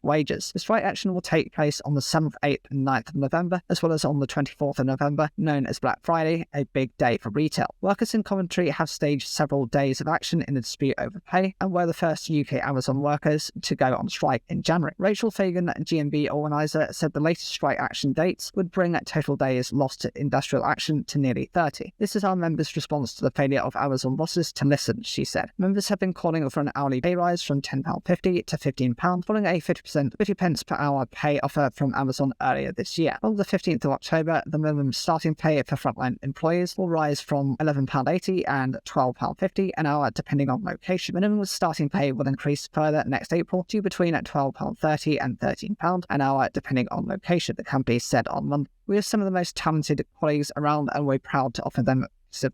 wages. The strike action will take place on the 7th, 8th and 9th of November, as well as on the 24th of November, known as Black Friday, a big day for retail. Workers in Coventry have staged several days of action in the dispute over pay and were the first UK Amazon workers to go on strike in January. Rachel Fagan, GMB organiser, said the latest strike action dates would bring total days lost to industrial action to nearly 30. This is our members' response to the failure of Amazon bosses to listen, she said. Members have been calling for an hourly pay rise from £10.50 to £15, following a 50 pence per hour pay offer from Amazon earlier this year. On the 15th of October, the minimum starting pay for frontline employees will rise from £11.80 and £12.50 an hour depending on location. Minimum starting pay will increase further next April to between £12.30 and £13 an hour depending on location, the company said on Monday. We have some of the most talented colleagues around and we're proud to offer them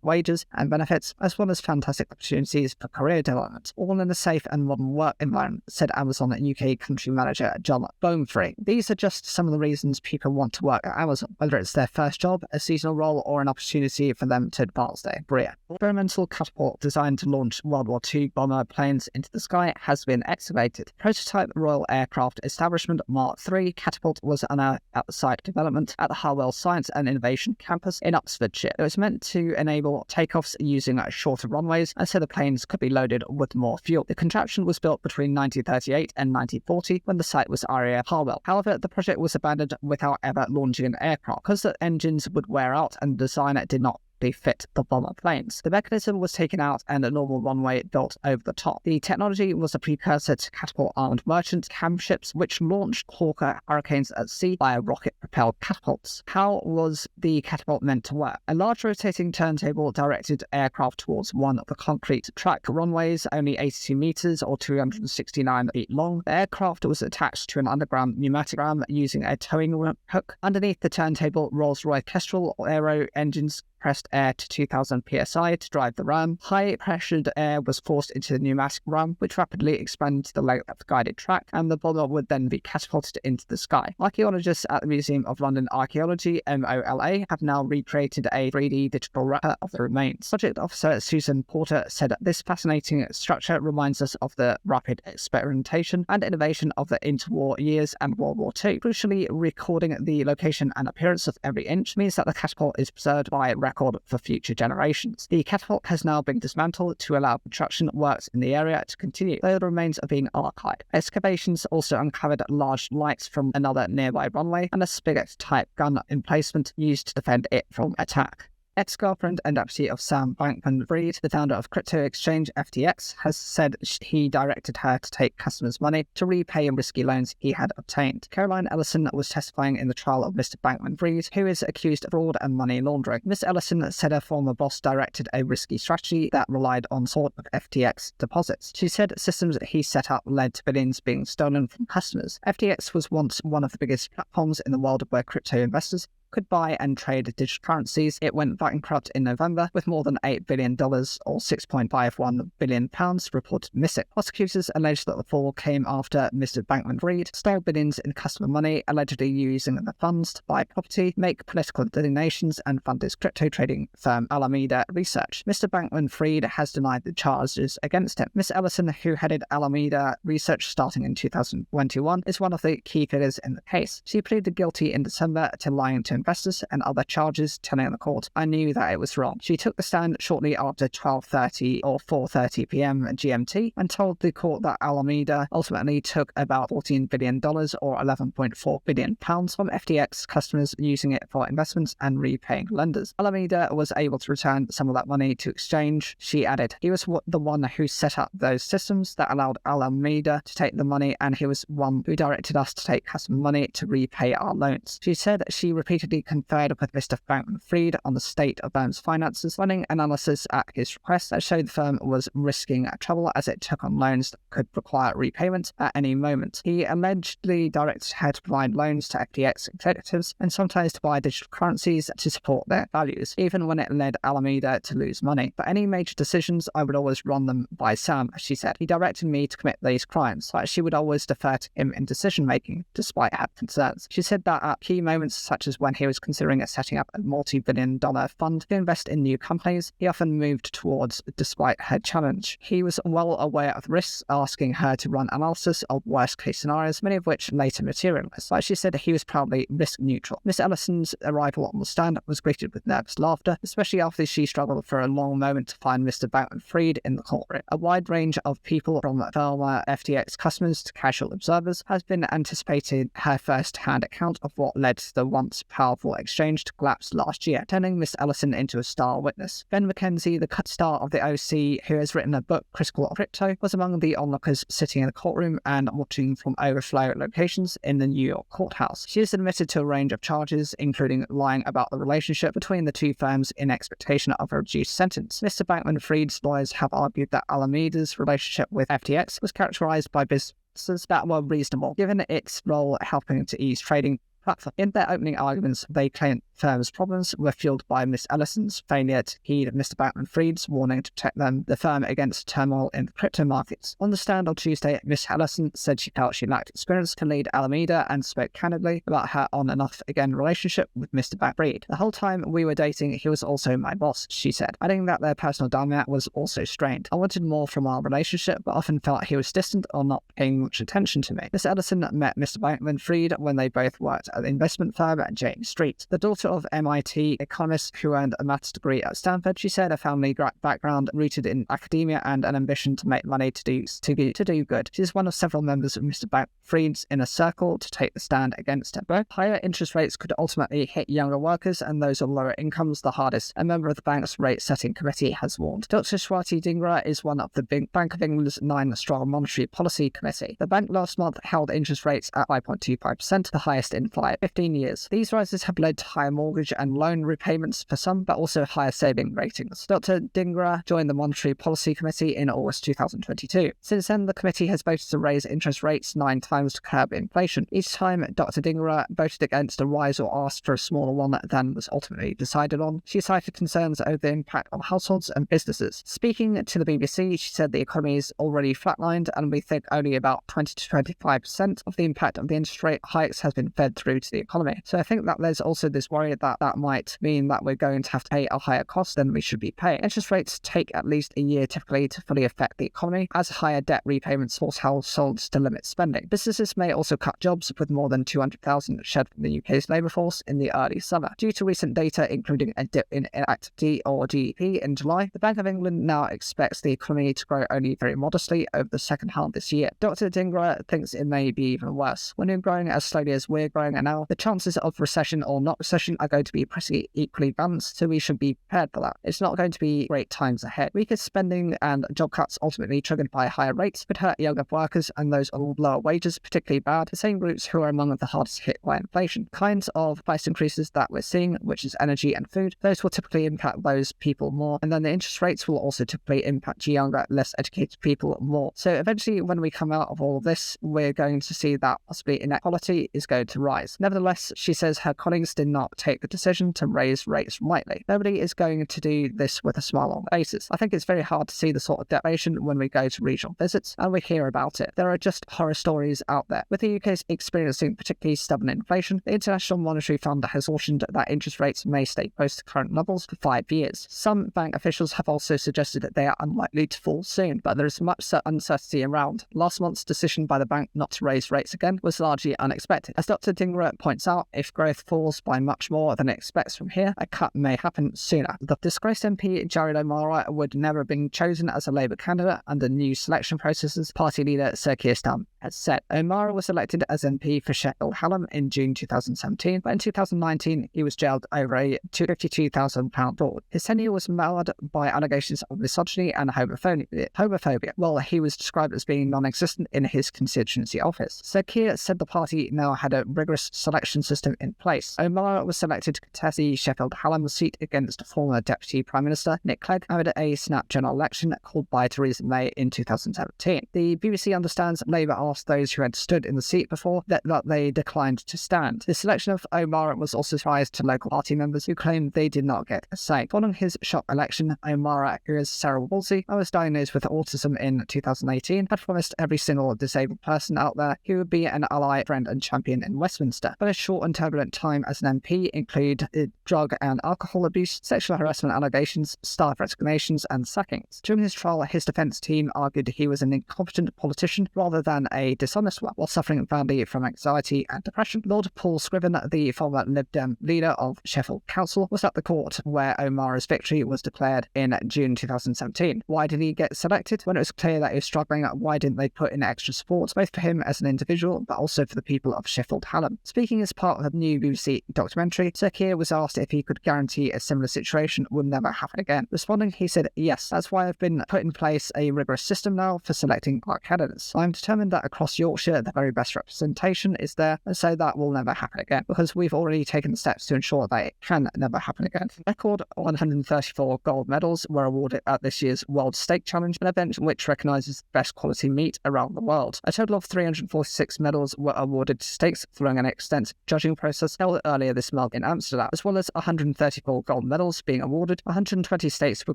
wages and benefits, as well as fantastic opportunities for career development, all in a safe and modern work environment, said Amazon UK country manager John Bomfrey. These are just some of the reasons people want to work at Amazon, whether it's their first job, a seasonal role, or an opportunity for them to advance their career. Experimental catapult designed to launch World War II bomber planes into the sky has been excavated. Prototype Royal Aircraft Establishment Mark III catapult was unearthed at the site development at the Harwell Science and Innovation Campus in Oxfordshire. It was meant to enable takeoffs using shorter runways, and so the planes could be loaded with more fuel. The contraption was built between 1938 and 1940 when the site was RAF Harwell. However, the project was abandoned without ever launching an aircraft because the engines would wear out and the designer did not perfectly fit the bomber planes. The mechanism was taken out and a normal runway built over the top. The technology was a precursor to catapult-armed merchant cam ships, which launched Hawker Hurricanes at sea via rocket-propelled catapults. How was the catapult meant to work? A large rotating turntable directed aircraft towards one of the concrete track runways, only 82 meters or 269 feet long. The aircraft was attached to an underground pneumatic ram using a towing hook. Underneath the turntable, Rolls-Royce Kestrel aero engines pressed air to 2000 psi to drive the ram. High-pressured air was forced into the pneumatic ram, which rapidly expanded the length of the guided track, and the bomber would then be catapulted into the sky. Archaeologists at the Museum of London Archaeology, MOLA, have now recreated a 3D digital replica of the remains. Project Officer Susan Porter said this fascinating structure reminds us of the rapid experimentation and innovation of the interwar years and World War II. Crucially, recording the location and appearance of every inch means that the catapult is preserved by record for future generations. The catapult has now been dismantled to allow construction works in the area to continue, though the remains are being archived. Excavations also uncovered large lights from another nearby runway and a Spigot-type gun emplacement used to defend it from attack. Ex-girlfriend and deputy of Sam Bankman-Fried, the founder of crypto exchange FTX, has said he directed her to take customers' money to repay risky loans he had obtained. Caroline Ellison was testifying in the trial of Mr. Bankman-Fried, who is accused of fraud and money laundering. Ms. Ellison said her former boss directed a risky strategy that relied on sort of FTX deposits. She said systems he set up led to billions being stolen from customers. FTX was once one of the biggest platforms in the world where crypto investors could buy and trade digital currencies. It went bankrupt in November with more than $8 billion or £6.51 billion reported missing. Prosecutors alleged that the fall came after Mr. Bankman-Fried stole billions in customer money, allegedly using the funds to buy property, make political donations, and fund his crypto trading firm Alameda Research. Mr. Bankman-Fried has denied the charges against him. Ms. Ellison, who headed Alameda Research starting in 2021, is one of the key figures in the case. She pleaded guilty in December to lying to investors and other charges, telling the court, "I knew that it was wrong." She took the stand shortly after 12:30 or 4:30 p.m. GMT and told the court that Alameda ultimately took about $14 billion or £11.4 billion from FTX customers, using it for investments and repaying lenders. Alameda was able to return some of that money to exchange. She added, "He was the one who set up those systems that allowed Alameda to take the money, and he was one who directed us to take customer money to repay our loans." She said she repeatedly conferred with Mr. Bankman-Fried on the state of firm's finances, running analysis at his request that showed the firm was risking trouble as it took on loans that could require repayment at any moment. He allegedly directed her to provide loans to FTX executives and sometimes to buy digital currencies to support their values, even when it led Alameda to lose money. For any major decisions, I would always run them by Sam, she said. He directed me to commit these crimes, but she would always defer to him in decision-making, despite her concerns. She said that at key moments, such as when he was considering setting up a multi-billion-dollar fund to invest in new companies, he often moved towards, despite her challenge. He was well aware of risks, asking her to run analysis of worst-case scenarios, many of which later materialized. But she said he was proudly risk-neutral. Miss Ellison's arrival on the stand was greeted with nervous laughter, especially after she struggled for a long moment to find Mr. Bankman-Fried in the courtroom. A wide range of people, from former FTX customers to casual observers, has been anticipating her first-hand account of what led to the once powerful exchange to collapse last year, turning Miss Ellison into a star witness. Ben McKenzie, the star of the OC, who has written a book, Critical Crypto, was among the onlookers sitting in the courtroom and watching from overflow locations in the New York courthouse. She is admitted to a range of charges, including lying about the relationship between the two firms in expectation of a reduced sentence. Mr. Bankman-Fried's lawyers have argued that Alameda's relationship with FTX was characterized by businesses that were reasonable, given its role helping to ease trading platform. In their opening arguments, they claim firm's problems were fueled by Miss Ellison's failure to heed Mr. Bankman-Fried's warning to protect the firm against turmoil in the crypto markets. On the stand on Tuesday, Miss Ellison said she felt she lacked experience to lead Alameda and spoke candidly about her on and off again relationship with Mr. Bankman-Fried. "The whole time we were dating, he was also my boss," she said, adding that their personal dynamic was also strained. "I wanted more from our relationship, but often felt he was distant or not paying much attention to me." Miss Ellison met Mr. Bankman-Fried when they both worked at the investment firm at Jane Street. The daughter daughter of MIT economist who earned a maths degree at Stanford, she said a family background rooted in academia and an ambition to make money to do good. She is one of several members of Mr. Bankman-Fried's inner circle to take the stand against it. Both higher interest rates could ultimately hit younger workers and those on lower incomes the hardest, a member of the bank's rate-setting committee has warned. Dr. Swati Dhingra is one of the Bank of England's 9-strong monetary policy committee. The bank last month held interest rates at 5.25%, the highest in 15 years. These rises have led to higher mortgage and loan repayments for some, but also higher saving ratings. Dr. Dhingra joined the Monetary Policy Committee in August 2022. Since then, the committee has voted to raise interest rates 9 times to curb inflation. Each time, Dr. Dhingra voted against a rise or asked for a smaller one than was ultimately decided on. She cited concerns over the impact on households and businesses. Speaking to the BBC, she said the economy is already flatlined and we think only about 20 to 25% of the impact of the interest rate hikes has been fed through to the economy. So I think that there's also this worry that that might mean that we're going to have to pay a higher cost than we should be paying. Interest rates take at least a year typically to fully affect the economy, as higher debt repayments force households to limit spending. Businesses may also cut jobs, with more than 200,000 shed from the UK's labour force in the early summer. Due to recent data, including a dip in activity or GDP in July, the Bank of England now expects the economy to grow only very modestly over the second half this year. Dr. Dhingra thinks it may be even worse. When you're growing as slowly as we're growing now, the chances of recession or not recession are going to be pretty equally balanced, so we should be prepared for that. It's not going to be great times ahead. Weaker spending and job cuts ultimately triggered by higher rates could hurt younger workers and those on lower wages particularly bad, the same groups who are among the hardest hit by inflation. Kinds of price increases that we're seeing, which is energy and food, those will typically impact those people more, and then the interest rates will also typically impact younger, less educated people more. So eventually, when we come out of all of this, we're going to see that possibly inequality is going to rise. Nevertheless, she says her colleagues did not take the decision to raise rates lightly. Nobody is going to do this with a smile on their faces. I think it's very hard to see the sort of deflation when we go to regional visits and we hear about it. There are just horror stories out there. With the UK experiencing particularly stubborn inflation, the International Monetary Fund has cautioned that interest rates may stay close to current levels for 5 years. Some bank officials have also suggested that they are unlikely to fall soon, but there is much uncertainty around. Last month's decision by the bank not to raise rates again was largely unexpected. As Dr. Dhingra points out, if growth falls by much more than it expects from here, a cut may happen sooner. The disgraced MP Jared O'Mara would never have been chosen as a Labour candidate under new selection processes, party leader Sir Keir Starmer has said. O'Mara was elected as MP for Sheffield Hallam in June 2017, but in 2019 he was jailed over a £52,000 fraud. His tenure was marred by allegations of misogyny and homophobia, while he was described as being non-existent in his constituency office. Sir Keir said the party now had a rigorous selection system in place. O'Mara was selected to contest the Sheffield Hallam seat against former Deputy Prime Minister Nick Clegg amid a snap general election called by Theresa May in 2017. The BBC understands Labour asked those who had stood in the seat before that they declined to stand. The selection of O'Mara was also a surprise to local party members who claimed they did not get a say. Following his shock election, O'Mara, who is cerebral palsy and was diagnosed with autism in 2018, had promised every single disabled person out there he would be an ally, friend and champion in Westminster. But a short and turbulent time as an MP include drug and alcohol abuse, sexual harassment allegations, staff resignations and sackings. During his trial, his defence team argued he was an incompetent politician rather than a dishonest one, while suffering badly from anxiety and depression. Lord Paul Scriven, the former Lib Dem leader of Sheffield Council, was at the court where O'Mara's victory was declared in June 2017. Why did he get selected? When it was clear that he was struggling, why didn't they put in extra support, both for him as an individual, but also for the people of Sheffield Hallam? Speaking as part of a new BBC documentary, Sir Keir was asked if he could guarantee a similar situation would never happen again. Responding, he said, "Yes, that's why I've been put in place a rigorous system now for selecting our candidates. I'm determined that across Yorkshire the very best representation is there, and so that will never happen again, because we've already taken the steps to ensure that it can never happen again." Record 134 gold medals were awarded at this year's World Steak Challenge, an event which recognises the best quality meat around the world. A total of 346 medals were awarded to steaks following an extensive judging process held earlier this month in Amsterdam. As well as 134 gold medals being awarded, 120 steaks were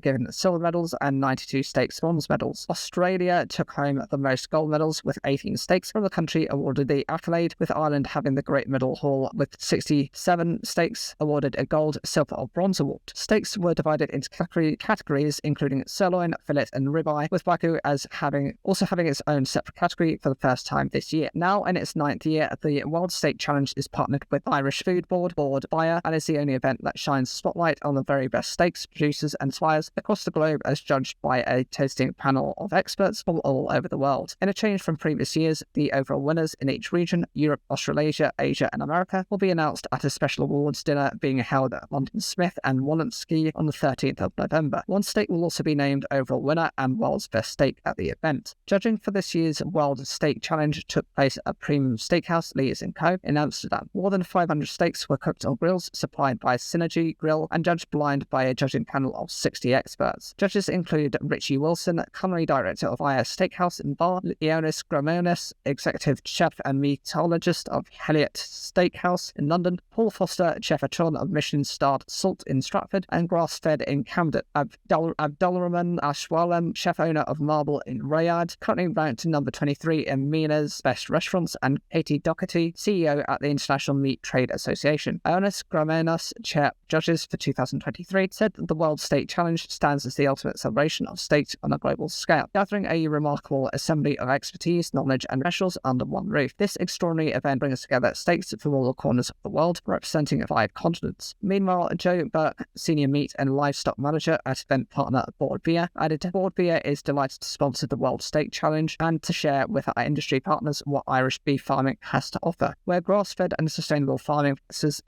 given silver medals and 92 steaks bronze medals. Australia took home the most gold medals with 80 18 stakes from the country awarded the accolade, with Ireland having the Great Middle Hall with 67 stakes awarded a gold, silver or bronze award. Stakes were divided into categories including sirloin, fillet and ribeye, with Wagyu also having its own separate category for the first time this year. Now in its 9th year, the World Steak Challenge is partnered with Irish Food Board Bayer, and is the only event that shines spotlight on the very best steaks producers and suppliers across the globe, as judged by a tasting panel of experts from all over the world. In a change from previous years, the overall winners in each region, Europe, Australasia, Asia and America, will be announced at a special awards dinner being held at London Smith and Walensky on the 13th of November. One steak will also be named overall winner and world's best steak at the event. Judging for this year's World Steak Challenge took place at Premium Steakhouse Lees & Co. in Amsterdam. More than 500 steaks were cooked on grills supplied by Synergy Grill and judged blind by a judging panel of 60 experts. Judges include Richie Wilson, culinary director of Fire Steakhouse in Bar, Ioannis Gramonis, executive chef and meteorologist of Heliot Steakhouse in London, Paul Foster, chef atron of Michelin-starred Salt in Stratford and Grass-Fed in Camden, Abdulrahman Ashwalam, chef owner of Marble in Riyadh, currently ranked number 23 in MENA's best restaurants, and Katie Doherty, CEO at the International Meat Trade Association. Ioannis Gramonis, chair judges for 2023, said that the World Steak Challenge stands as the ultimate celebration of steaks on a global scale, gathering a remarkable assembly of expertise, knowledge and professionals under one roof. This extraordinary event brings together steaks from all corners of the world, representing 5 continents. Meanwhile, Joe Burke, senior meat and livestock manager at event partner Board Beer, added Board Beer is delighted to sponsor the World Steak Challenge and to share with our industry partners what Irish beef farming has to offer, where grass-fed and sustainable farming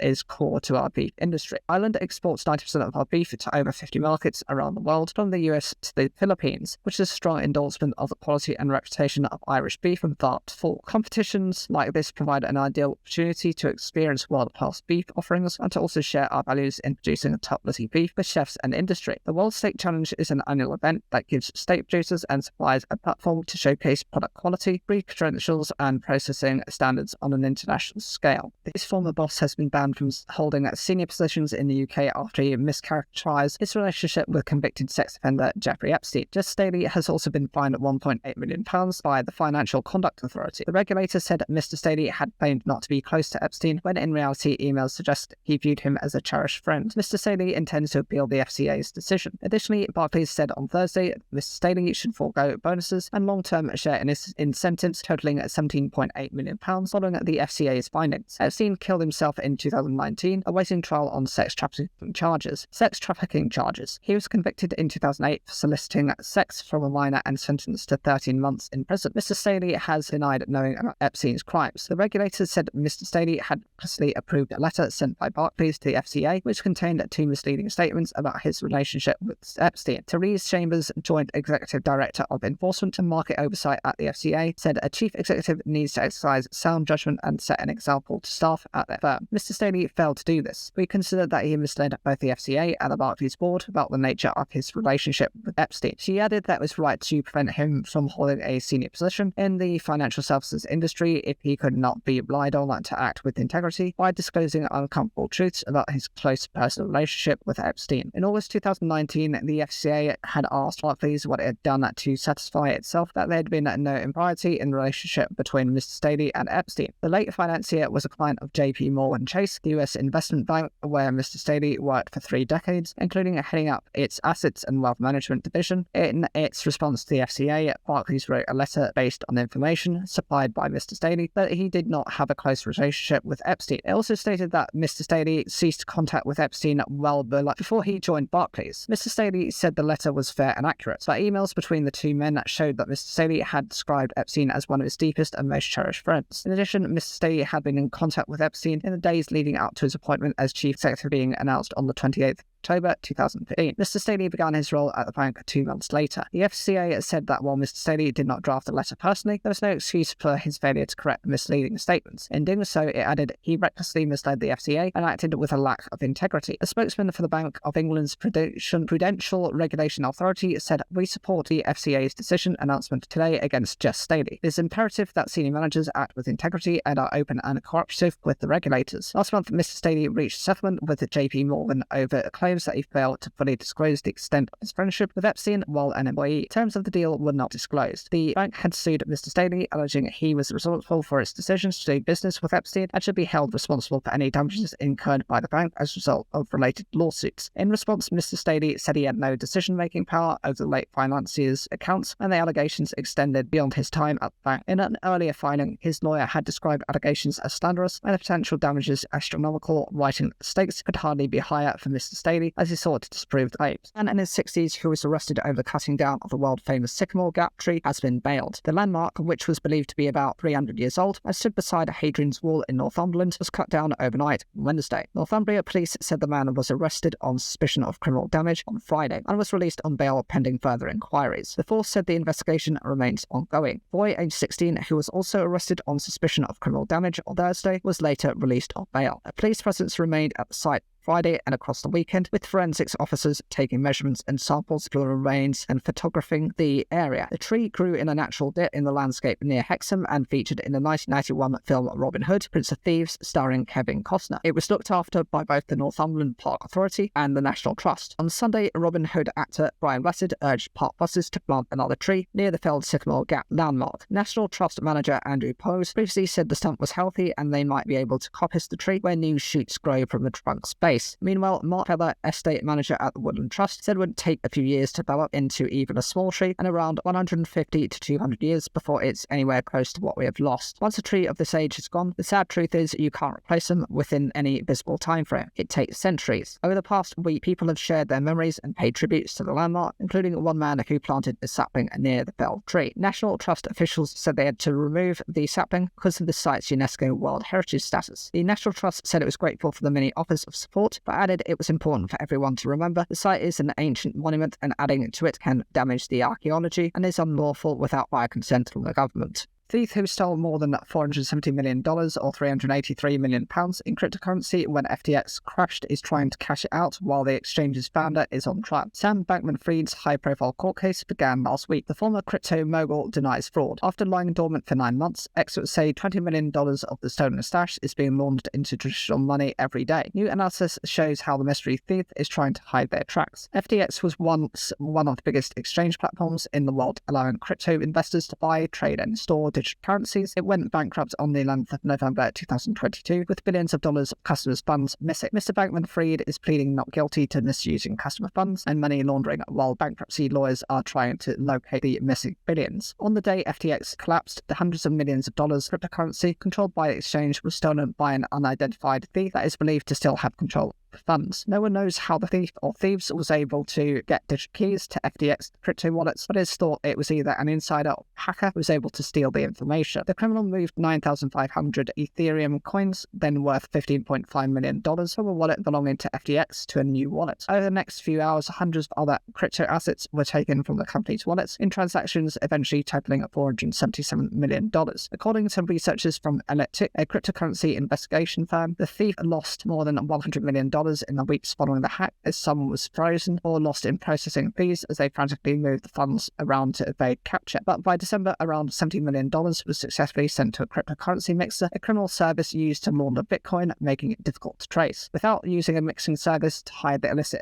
is core to our beef industry. Ireland exports 90% of our beef to over 50 markets around the world, from the US to the Philippines, which is a strong endorsement of the quality and reputation of Irish beef from that full. Competitions like this provide an ideal opportunity to experience world-class beef offerings and to also share our values in producing top-quality beef with chefs and industry. The World Steak Challenge is an annual event that gives steak producers and suppliers a platform to showcase product quality, breed credentials and processing standards on an international scale. His former boss has been banned from holding senior positions in the UK after he mischaracterised his relationship with convicted sex offender Jeffrey Epstein. Jess Staley has also been fined £1.8 million by the Financial Conduct Authority. The regulator said Mr. Staley had claimed not to be close to Epstein, when in reality emails suggest he viewed him as a cherished friend. Mr. Staley intends to appeal the FCA's decision. Additionally, Barclays said on Thursday that Mr. Staley should forego bonuses and long-term share incentives totaling £17.8 million following the FCA's findings. Epstein killed himself in 2019, awaiting trial on sex trafficking charges. He was convicted in 2008 for soliciting sex from a minor and sentenced to 13 months in prison. Mr. Staley has denied knowing about Epstein's crimes. The regulators said Mr. Staley had previously approved a letter sent by Barclays to the FCA, which contained 2 misleading statements about his relationship with Epstein. Therese Chambers, Joint Executive Director of Enforcement and Market Oversight at the FCA, said a chief executive needs to exercise sound judgment and set an example to staff at their firm. Mr. Staley failed to do this. We consider that he misled both the FCA and the Barclays board about the nature of his relationship with Epstein. She added that it was right to prevent him from holding a senior position in the financial services industry if he could not be relied on to act with integrity by disclosing uncomfortable truths about his close personal relationship with Epstein. In August 2019, the FCA had asked Barclays what it had done to satisfy itself that there had been no impropriety in the relationship between Mr. Staley and Epstein. The late financier was a client of JP Morgan Chase, the US investment bank where Mr. Staley worked for 3 decades, including heading up its assets and wealth management division. In its response to the FCA, Barclays wrote a letter based on information supplied by Mr. Staley that he did not have a close relationship with Epstein. It also stated that Mr. Staley ceased contact with Epstein well before he joined Barclays. Mr. Staley said the letter was fair and accurate, but emails between the 2 men showed that Mr. Staley had described Epstein as one of his deepest and most cherished friends. In addition, Mr. Staley had been in contact with Epstein in the days leading up to his appointment as chief executive, being announced on the 28th October 2015. Mr. Staley began his role at the bank 2 months later. The FCA said that while Mr. Staley did not draft the letter personally, there was no excuse for his failure to correct misleading statements. In doing so, it added he recklessly misled the FCA and acted with a lack of integrity. A spokesman for the Bank of England's Prudential Regulation Authority said, "We support the FCA's decision announcement today against Jess Staley. It is imperative that senior managers act with integrity and are open and cooperative with the regulators." Last month, Mr. Staley reached a settlement with JP Morgan over a claim claims that he failed to fully disclose the extent of his friendship with Epstein while an employee. Terms of the deal were not disclosed. The bank had sued Mr. Staley, alleging he was responsible for its decisions to do business with Epstein and should be held responsible for any damages incurred by the bank as a result of related lawsuits. In response, Mr. Staley said he had no decision-making power over the late financier's accounts, and the allegations extended beyond his time at the bank. In an earlier filing, his lawyer had described allegations as slanderous and the potential damages astronomical, writing that the stakes could hardly be higher for Mr. Staley as he sought to disprove the claims. A man in his 60s who was arrested over the cutting down of the world-famous Sycamore Gap tree has been bailed. The landmark, which was believed to be about 300 years old and stood beside Hadrian's Wall in Northumberland, was cut down overnight on Wednesday. Northumbria police said the man was arrested on suspicion of criminal damage on Friday and was released on bail pending further inquiries. The force said the investigation remains ongoing. A boy aged 16 who was also arrested on suspicion of criminal damage on Thursday was later released on bail. A police presence remained at the site Friday and across the weekend, with forensics officers taking measurements and samples of the remains and photographing the area. The tree grew in a natural dip in the landscape near Hexham and featured in the 1991 film Robin Hood, Prince of Thieves, starring Kevin Costner. It was looked after by both the Northumberland Park Authority and the National Trust. On Sunday, Robin Hood actor Brian Blessed urged park bosses to plant another tree near the felled Sycamore Gap landmark. National Trust manager Andrew Pose previously said the stump was healthy and they might be able to coppice the tree where new shoots grow from the trunk's base. Meanwhile, Mark Feather, estate manager at the Woodland Trust, said it would take a few years to develop into even a small tree and around 150 to 200 years before it's anywhere close to what we have lost. Once a tree of this age is gone, the sad truth is you can't replace them within any visible time frame. It takes centuries. Over the past week, people have shared their memories and paid tributes to the landmark, including one man who planted a sapling near the felled tree. National Trust officials said they had to remove the sapling because of the site's UNESCO World Heritage status. The National Trust said it was grateful for the many offers of support, but added it was important for everyone to remember the site is an ancient monument and adding to it can damage the archaeology and is unlawful without prior consent from the government. Thief who stole more than $470 million or £383 million in cryptocurrency when FTX crashed is trying to cash it out while the exchange's founder is on trial. Sam Bankman-Fried's high-profile court case began last week. The former crypto mogul denies fraud. After lying dormant for 9 months, experts say $20 million of the stolen stash is being launched into traditional money every day. New analysis shows how the mystery thief is trying to hide their tracks. FTX was once one of the biggest exchange platforms in the world, allowing crypto investors to buy, trade, and store digital currencies. It went bankrupt on the 11th of November 2022, with billions of dollars of customers' funds missing. Mr. Bankman-Fried is pleading not guilty to misusing customer funds and money laundering, while bankruptcy lawyers are trying to locate the missing billions. On the day FTX collapsed, the hundreds of millions of dollars cryptocurrency controlled by the exchange was stolen by an unidentified thief that is believed to still have control funds. No one knows how the thief or thieves was able to get digital keys to FTX crypto wallets, but it's thought it was either an insider or hacker who was able to steal the information. The criminal moved 9,500 Ethereum coins, then worth $15.5 million, from a wallet belonging to FTX to a new wallet. Over the next few hours, hundreds of other crypto assets were taken from the company's wallets in transactions eventually totaling $477 million. According to researchers from Elliptic, a cryptocurrency investigation firm, the thief lost more than $100 million in the weeks following the hack, as some was frozen or lost in processing fees as they frantically moved the funds around to evade capture. But by December, around $70 million was successfully sent to a cryptocurrency mixer, a criminal service used to launder Bitcoin, making it difficult to trace. Without using a mixing service to hide the illicit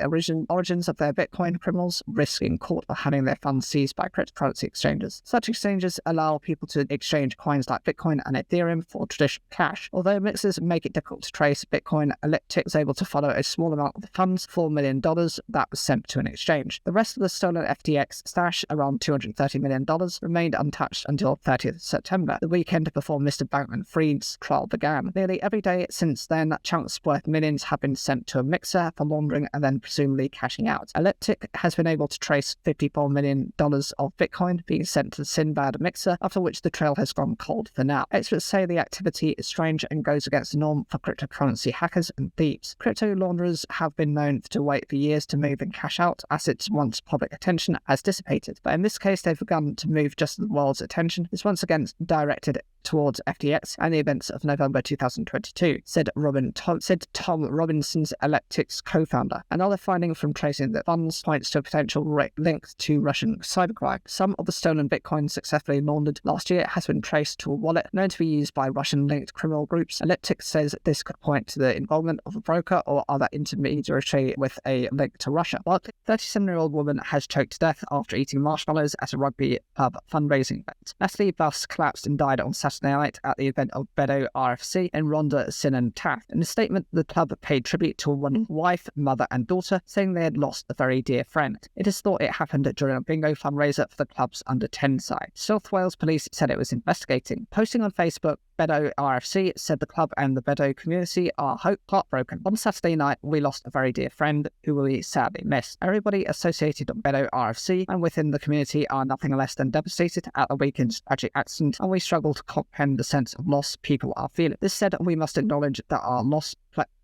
origins of their Bitcoin, criminals risk being caught or having their funds seized by cryptocurrency exchanges. Such exchanges allow people to exchange coins like Bitcoin and Ethereum for traditional cash. Although mixers make it difficult to trace Bitcoin, Elliptic was able to follow a small amount of the funds, $4 million, that was sent to an exchange. The rest of the stolen FTX stash, around $230 million, remained untouched until 30th September, the weekend before Mr. Bankman-Fried's trial began. Nearly every day since then, chunks worth millions have been sent to a mixer for laundering and then presumably cashing out. Elliptic has been able to trace $54 million of Bitcoin being sent to the Sinbad mixer, after which the trail has gone cold for now. Experts say the activity is strange and goes against the norm for cryptocurrency hackers and thieves. Crypto launderers have been known to wait for years to move and cash out assets once public attention has dissipated, but in this case they've begun to move just as the world's attention is once again directed towards FTX and the events of November 2022, said Tom Robinson's Elliptic co-founder. Another finding from tracing the funds points to a potential link to Russian cybercrime. Some of the stolen Bitcoin successfully laundered last year has been traced to a wallet known to be used by Russian-linked criminal groups. Elliptic says this could point to the involvement of a broker or other intermediary with a link to Russia. While a 37-year-old woman has choked to death after eating marshmallows at a rugby pub fundraising event. Natalie Buss collapsed and died on Saturday night at the event of Bedo RFC in Rhondda Cynon Taf. In a statement, the club paid tribute to one wife, mother and daughter, saying they had lost a very dear friend. It is thought it happened during a bingo fundraiser for the club's under-10 side. South Wales Police said it was investigating. Posting on Facebook, Bedo RFC said the club and the Bedo community are heartbroken. On Saturday night, we lost a very dear friend who will be sadly missed. Everybody associated with Bedo RFC and within the community are nothing less than devastated at the weekend's tragic accident, and we struggle to comprehend the sense of loss people are feeling. This said, we must acknowledge that our loss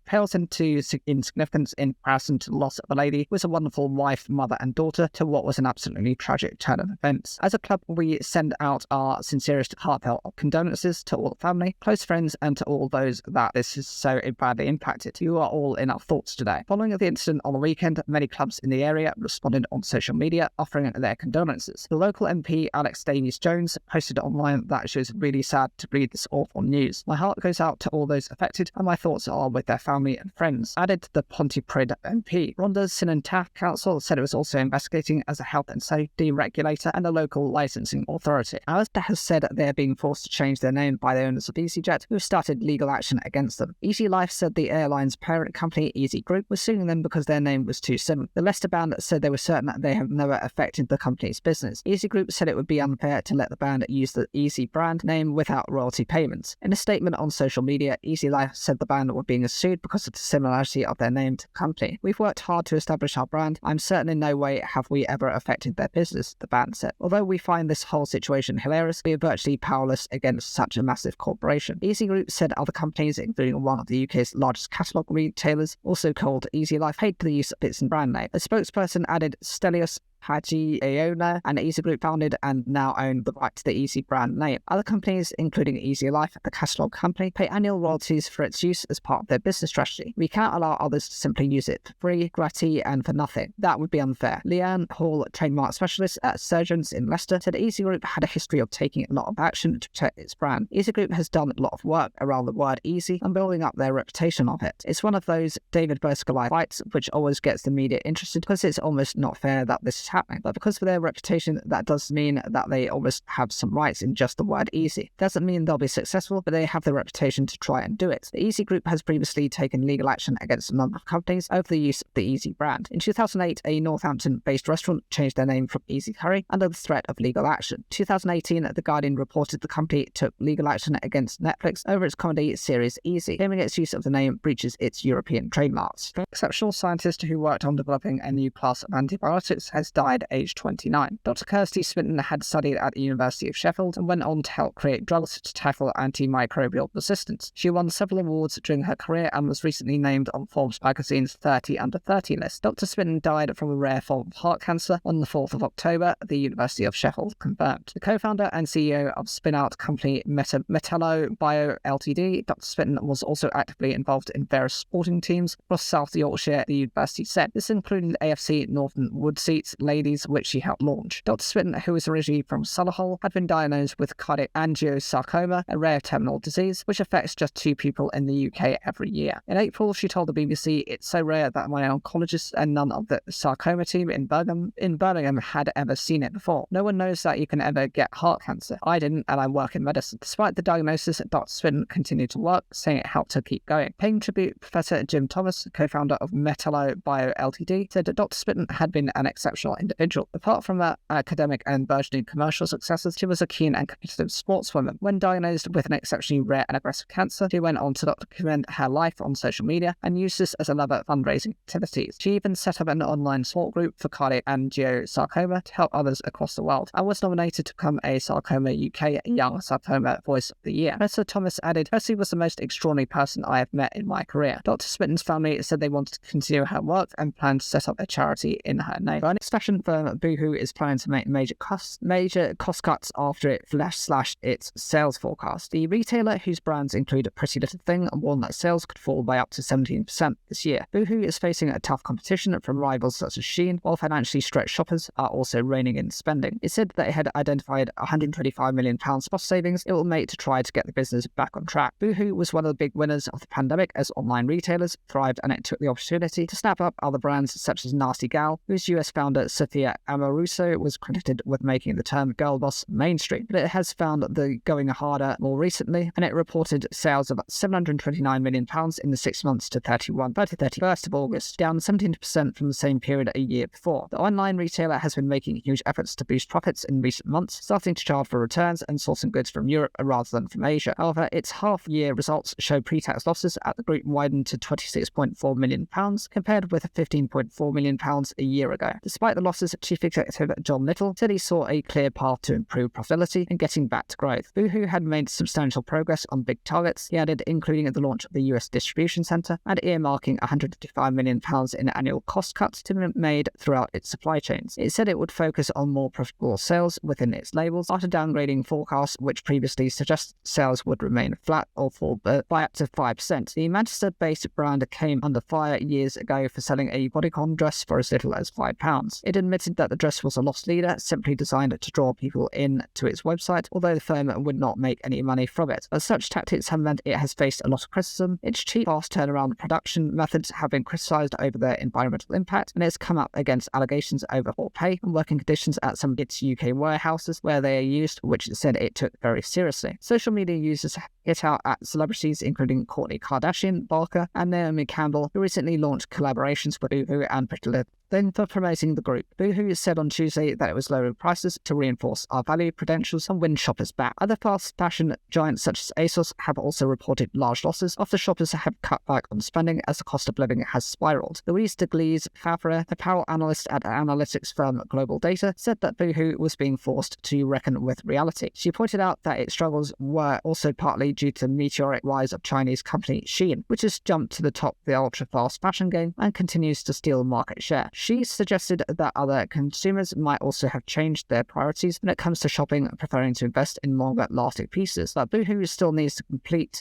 pales into insignificance in comparison to the loss of a lady who was a wonderful wife, mother and daughter to what was an absolutely tragic turn of events. As a club, we send out our sincerest heartfelt condolences to all the family, close friends and to all those that this is so badly impacted. You are all in our thoughts today. Following the incident on the weekend, many clubs in the area responded on social media offering their condolences. The local MP Alex Davies-Jones posted online that she was really sad to read this awful news. My heart goes out to all those affected and my thoughts are with their family and friends, added the Pontypridd MP. Rhondda Cynon Taf Council said it was also investigating as a health and safety regulator and a local licensing authority. Alistair has said they are being forced to change their name by the owners of EasyJet, who have started legal action against them. Easy Life said the airline's parent company, Easy Group, was suing them because their name was too similar. The Leicester band said they were certain that they have never affected the company's business. Easy Group said it would be unfair to let the band use the Easy brand name without royalty payments. In a statement on social media, Easy Life said the band were being sued because of the similarity of their name to the company. We've worked hard to establish our brand. I'm certain in no way have we ever affected their business, the band said. Although we find this whole situation hilarious, we are virtually powerless against such a massive corporation. Easy Group said other companies, including one of the UK's largest catalogue retailers, also called Easy Life, paid for the use of its brand name. A spokesperson added Stelios Haji Aona and Easy Group founded and now own the right to the Easy brand name. Other companies, including Easy Life, the catalogue company, pay annual royalties for its use as part of their business strategy. We can't allow others to simply use it for free, gratis, and for nothing. That would be unfair. Leanne Hall, trademark specialist at Surgeons in Leicester, said Easy Group had a history of taking a lot of action to protect its brand. Easy Group has done a lot of work around the word easy and building up their reputation of it. It's one of those David versus Goliath fights which always gets the media interested because it's almost not fair that this is happening. But because of their reputation, that does mean that they almost have some rights in just the word easy. Doesn't mean they'll be successful, but they have the reputation to try and do it. The Easy Group has previously taken legal action against a number of companies over the use of the Easy brand. In 2008, a Northampton-based restaurant changed their name from Easy Curry under the threat of legal action. In 2018, The Guardian reported the company took legal action against Netflix over its comedy series Easy, claiming its use of the name breaches its European trademarks. An exceptional scientist who worked on developing a new class of antibiotics has died at age 29. Dr. Kirsty Swinton had studied at the University of Sheffield and went on to help create drugs to tackle antimicrobial resistance. She won several awards during her career and was recently named on Forbes magazine's 30 Under 30 list. Dr. Swinton died from a rare form of heart cancer on the 4th of October, the University of Sheffield confirmed. The co-founder and CEO of spin-out company Metello Bio Ltd, Dr. Swinton was also actively involved in various sporting teams across South Yorkshire, the university said. This included AFC Northern Woodseats Ladies, which she helped launch. Dr. Swinton, who is originally from Solihull, had been diagnosed with cardiac angiosarcoma, a rare terminal disease which affects just 2 people in the UK every year. In April, she told the BBC, "It's so rare that my oncologist and none of the sarcoma team in Birmingham had ever seen it before. No one knows that you can ever get heart cancer. I didn't, and I work in medicine." Despite the diagnosis, Dr. Swinton continued to work, saying it helped her keep going. Paying tribute, Professor Jim Thomas, co-founder of Metello Bio Ltd, said that Dr. Swinton had been an exceptional individual. Apart from her academic and burgeoning commercial successes, she was a keen and competitive sportswoman. When diagnosed with an exceptionally rare and aggressive cancer, she went on to document her life on social media and used this as a lever of fundraising activities. She even set up an online support group for cardiac angiosarcoma to help others across the world, and was nominated to become a Sarcoma UK Young Sarcoma Voice of the Year. Professor Thomas added, "Kirsty was the most extraordinary person I have met in my career." Dr. Swinton's family said they wanted to continue her work and planned to set up a charity in her name. For our next fashion fashion firm Boohoo is planning to make major cost cuts after it slashed its sales forecast. The retailer, whose brands include Pretty Little Thing, warned that sales could fall by up to 17% this year. Boohoo is facing a tough competition from rivals such as Shein, while financially stretched shoppers are also reining in spending. It said that it had identified £125 million cost savings it will make to try to get the business back on track. Boohoo was one of the big winners of the pandemic as online retailers thrived, and it took the opportunity to snap up other brands such as Nasty Gal, whose US founder Sophia Amoruso was credited with making the term girl boss mainstream. But it has found the going harder more recently, and it reported sales of £729 million in the 6 months to 31st of August, down 17% from the same period a year before. The online retailer has been making huge efforts to boost profits in recent months, starting to charge for returns and sourcing goods from Europe rather than from Asia. However, its half-year results show pre-tax losses at the group widened to £26.4 million, compared with £15.4 million a year ago. Despite the losses, Chief Executive John Little said he saw a clear path to improve profitability and getting back to growth. Boohoo had made substantial progress on big targets, he added, including the launch of the US distribution centre and earmarking £155 million in annual cost cuts to be made throughout its supply chains. It said it would focus on more profitable sales within its labels after downgrading forecasts which previously suggested sales would remain flat or fall by up to 5%. The Manchester-based brand came under fire years ago for selling a bodycon dress for as little as £5. It admitted that the dress was a loss leader, simply designed to draw people in to its website, although the firm would not make any money from it. As such tactics have meant it has faced a lot of criticism. Its cheap, fast turnaround production methods have been criticised over their environmental impact, and it's come up against allegations over poor pay and working conditions at some of its UK warehouses where they are used, which it said it took very seriously. Social media users hit out at celebrities including Kourtney Kardashian, Barker, and Naomi Campbell, who recently launched collaborations with Boohoo and Pretty Little Thing for promoting the group. Boohoo said on Tuesday that it was lowering prices to reinforce our value credentials and win shoppers back. Other fast fashion giants such as ASOS have also reported large losses after shoppers have cut back on spending as the cost of living has spiraled. Louise de Glees Favre, apparel analyst at analytics firm Global Data, said that Boohoo was being forced to reckon with reality. She pointed out that its struggles were also partly due to the meteoric rise of Chinese company Shein, which has jumped to the top of the ultra-fast fashion game and continues to steal market share. She suggested that other consumers might also have changed their priorities when it comes to shopping, preferring to invest in longer-lasting pieces. But Boohoo still needs to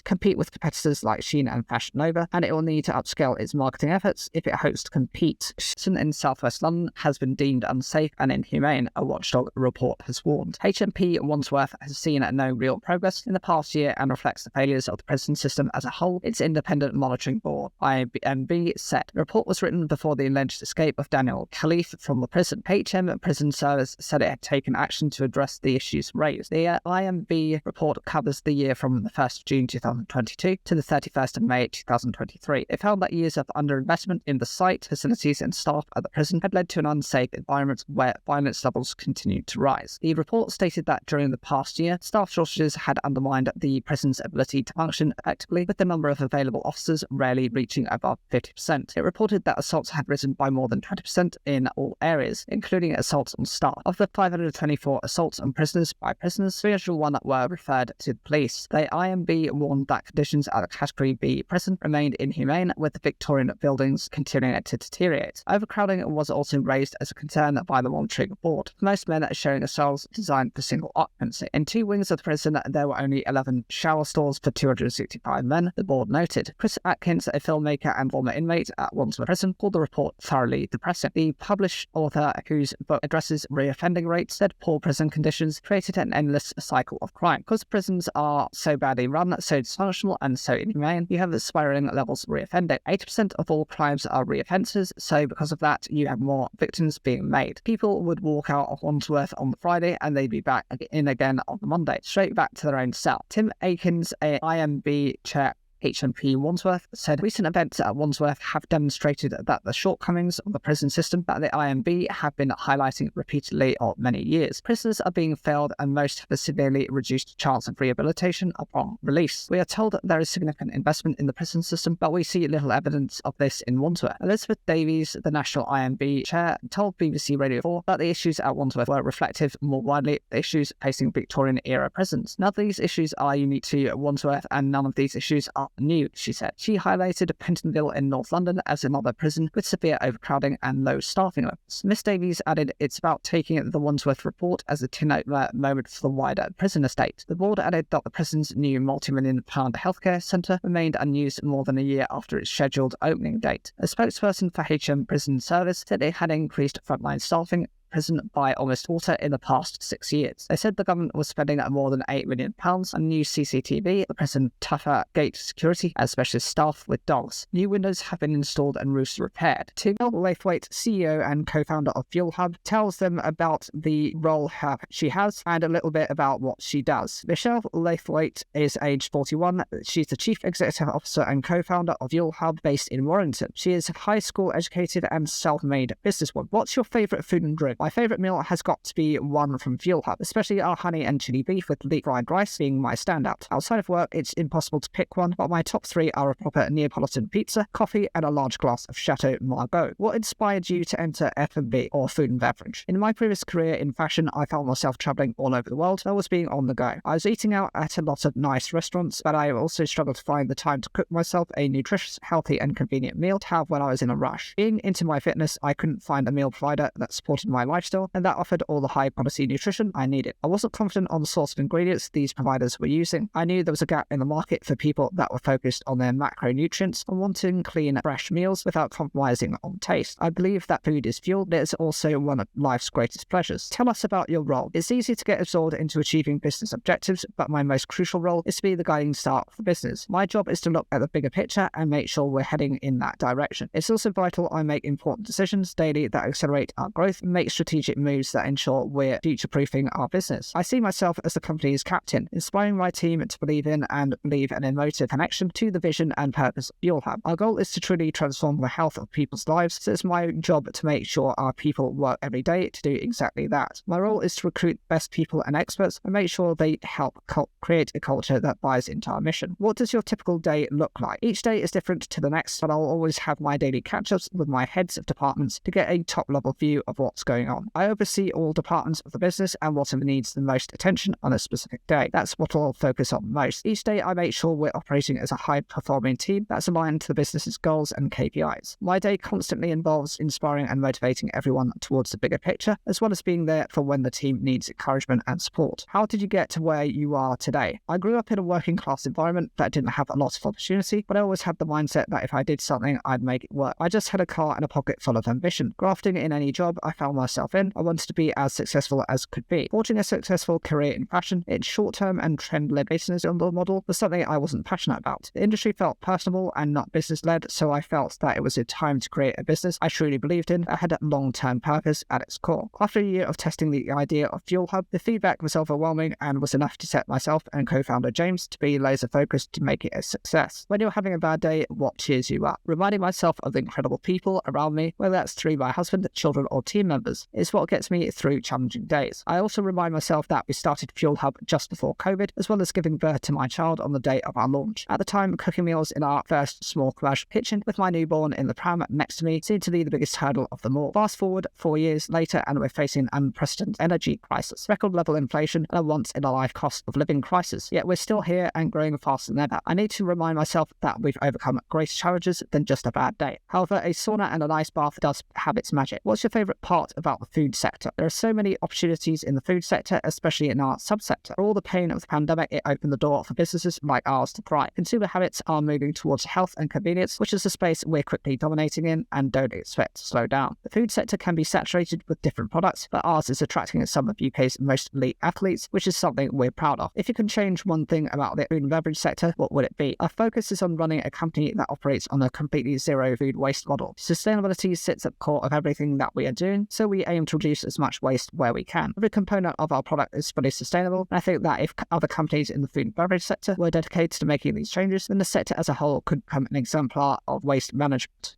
compete with competitors like Shein and Fashion Nova, and it will need to upscale its marketing efforts if it hopes to compete. In southwest London has been deemed unsafe and inhumane, a watchdog report has warned. HMP Wandsworth has seen no real progress in the past year and reflects the failures of the prison system as a whole, its independent monitoring board, IMB, said. The report was written before the alleged escape of Daniel Khalif from the prison. HM Prison Service said it had taken action to address the issues raised. The IMB report covers the year from the 1st of June 2022 to the 31st of May 2023. It found that years of underinvestment in the site, facilities and staff at the prison had led to an unsafe environment where violence levels continued to rise. The report stated that during the past year, staff shortages had undermined the prison's ability to function effectively, with the number of available officers rarely reaching above 50%. It reported that assaults had risen by more than 20% in all areas, including assaults on staff. Of the 524 assaults on prisoners by prisoners, 301 were referred to the police. The IMB warned that conditions at the Category B prison remained inhumane, with the Victorian buildings continuing to deteriorate. Overcrowding was also raised as a concern by the monitoring board. Most men are sharing cells designed for single occupancy. In 2 wings of the prison, there were only 11 shower stalls for 265 men, the board noted. Chris Atkins, a filmmaker and former inmate at Wandsworth Prison, called the report thoroughly depressing. The published author, whose book addresses reoffending rates, said poor prison conditions created an endless cycle of crime. Because prisons are so badly run, so dysfunctional and so inhumane, you have spiraling levels of reoffending. 80% of all crimes are reoffences, so because of that, you have more victims being made. People would walk out of Wandsworth on the Friday and they'd be back in again on the Monday, straight back to their own cell. Tim Akins, a IMB chair HMP Wandsworth, said recent events at Wandsworth have demonstrated that the shortcomings of the prison system that the IMB have been highlighting repeatedly for many years. Prisoners are being failed and most have a severely reduced chance of rehabilitation upon release. We are told that there is significant investment in the prison system, but we see little evidence of this in Wandsworth. Elizabeth Davies, the national IMB chair, told BBC Radio 4 that the issues at Wandsworth were reflective more widely of the issues facing Victorian-era prisons. None of these issues are unique to Wandsworth, and none of these issues are not new, she said. She highlighted Pentonville in North London as another prison with severe overcrowding and low staffing levels. Ms Davies added it's about taking the Wandsworth report as a tin-opener moment for the wider prison estate. The board added that the prison's new multi-million-pound healthcare centre remained unused more than a year after its scheduled opening date. A spokesperson for HM Prison Service said it had increased frontline staffing prison by almost a quarter in the past 6 years. They said the government was spending more than £8 million on new CCTV, the prison tougher gate security, and specialist staff with dogs. New windows have been installed and roofs repaired. Michelle Laithwaite, CEO and co-founder of Fuel Hub, tells them about the role she has and a little bit about what she does. Michelle Laithwaite is aged 41. She's the chief executive officer and co-founder of Fuel Hub based in Warrington. She is high school educated and self-made businesswoman. What's your favourite food and drink? My favourite meal has got to be one from Fuel Hub, especially our honey and chili beef with deep fried rice being my standout. Outside of work, it's impossible to pick one, but my top three are a proper Neapolitan pizza, coffee, and a large glass of Chateau Margaux. What inspired you to enter F&B or food and beverage? In my previous career in fashion, I found myself travelling all over the world. I was being on the go. I was eating out at a lot of nice restaurants, but I also struggled to find the time to cook myself a nutritious, healthy, and convenient meal to have when I was in a rush. Being into my fitness, I couldn't find a meal provider that supported my lifestyle and that offered all the high quality nutrition I needed. I wasn't confident on the source of ingredients these providers were using. I knew there was a gap in the market for people that were focused on their macronutrients and wanting clean, fresh meals without compromising on taste. I believe that food is fuel, but it's also one of life's greatest pleasures. Tell us about your role. It's easy to get absorbed into achieving business objectives, but my most crucial role is to be the guiding star of the business. My job is to look at the bigger picture and make sure we're heading in that direction. It's also vital I make important decisions daily that accelerate our growth and make strategic moves that ensure we're future-proofing our business. I see myself as the company's captain, inspiring my team to believe in and believe an emotive connection to the vision and purpose of Fuel Hub. Our goal is to truly transform the health of people's lives, so it's my job to make sure our people work every day to do exactly that. My role is to recruit best people and experts and make sure they help create a culture that buys into our mission. What does your typical day look like? Each day is different to the next, but I'll always have my daily catch-ups with my heads of departments to get a top-level view of what's going on. I oversee all departments of the business and whatever needs the most attention on a specific day. That's what I'll focus on most. Each day I make sure we're operating as a high-performing team that's aligned to the business's goals and KPIs. My day constantly involves inspiring and motivating everyone towards the bigger picture, as well as being there for when the team needs encouragement and support. How did you get to where you are today? I grew up in a working-class environment that didn't have a lot of opportunity, but I always had the mindset that if I did something, I'd make it work. I just had a car and a pocket full of ambition. Grafting in any job I found myself in, I wanted to be as successful as could be. Forging a successful career in fashion, its short-term and trend-led business model was something I wasn't passionate about. The industry felt personable and not business-led, so I felt that it was a time to create a business I truly believed in that had a long-term purpose at its core. After a year of testing the idea of Fuel Hub, the feedback was overwhelming and was enough to set myself and co-founder James to be laser-focused to make it a success. When you're having a bad day, what cheers you up? Reminding myself of the incredible people around me, whether that's through my husband, children, or team members, is what gets me through challenging days. I also remind myself that we started Fuel Hub just before COVID, as well as giving birth to my child on the day of our launch. At the time, cooking meals in our first small commercial kitchen with my newborn in the pram next to me seemed to be the biggest hurdle of them all. Fast forward 4 years later and we're facing an unprecedented energy crisis, record level inflation, and a once-in-a-life cost of living crisis. Yet we're still here and growing faster than ever. I need to remind myself that we've overcome greater challenges than just a bad day. However, a sauna and an ice bath does have its magic. What's your favourite part about the food sector? There are so many opportunities in the food sector, especially in our subsector. For all the pain of the pandemic, it opened the door for businesses like ours to thrive. Consumer habits are moving towards health and convenience, which is a space we're quickly dominating in and don't expect to slow down. The food sector can be saturated with different products, but ours is attracting some of UK's most elite athletes, which is something we're proud of. If you can change one thing about the food and beverage sector, what would it be? Our focus is on running a company that operates on a completely zero food waste model. Sustainability sits at the core of everything that we are doing, so we aim to reduce as much waste where we can. Every component of our product is fully sustainable, and I think that if other companies in the food and beverage sector were dedicated to making these changes, then the sector as a whole could become an exemplar of waste management.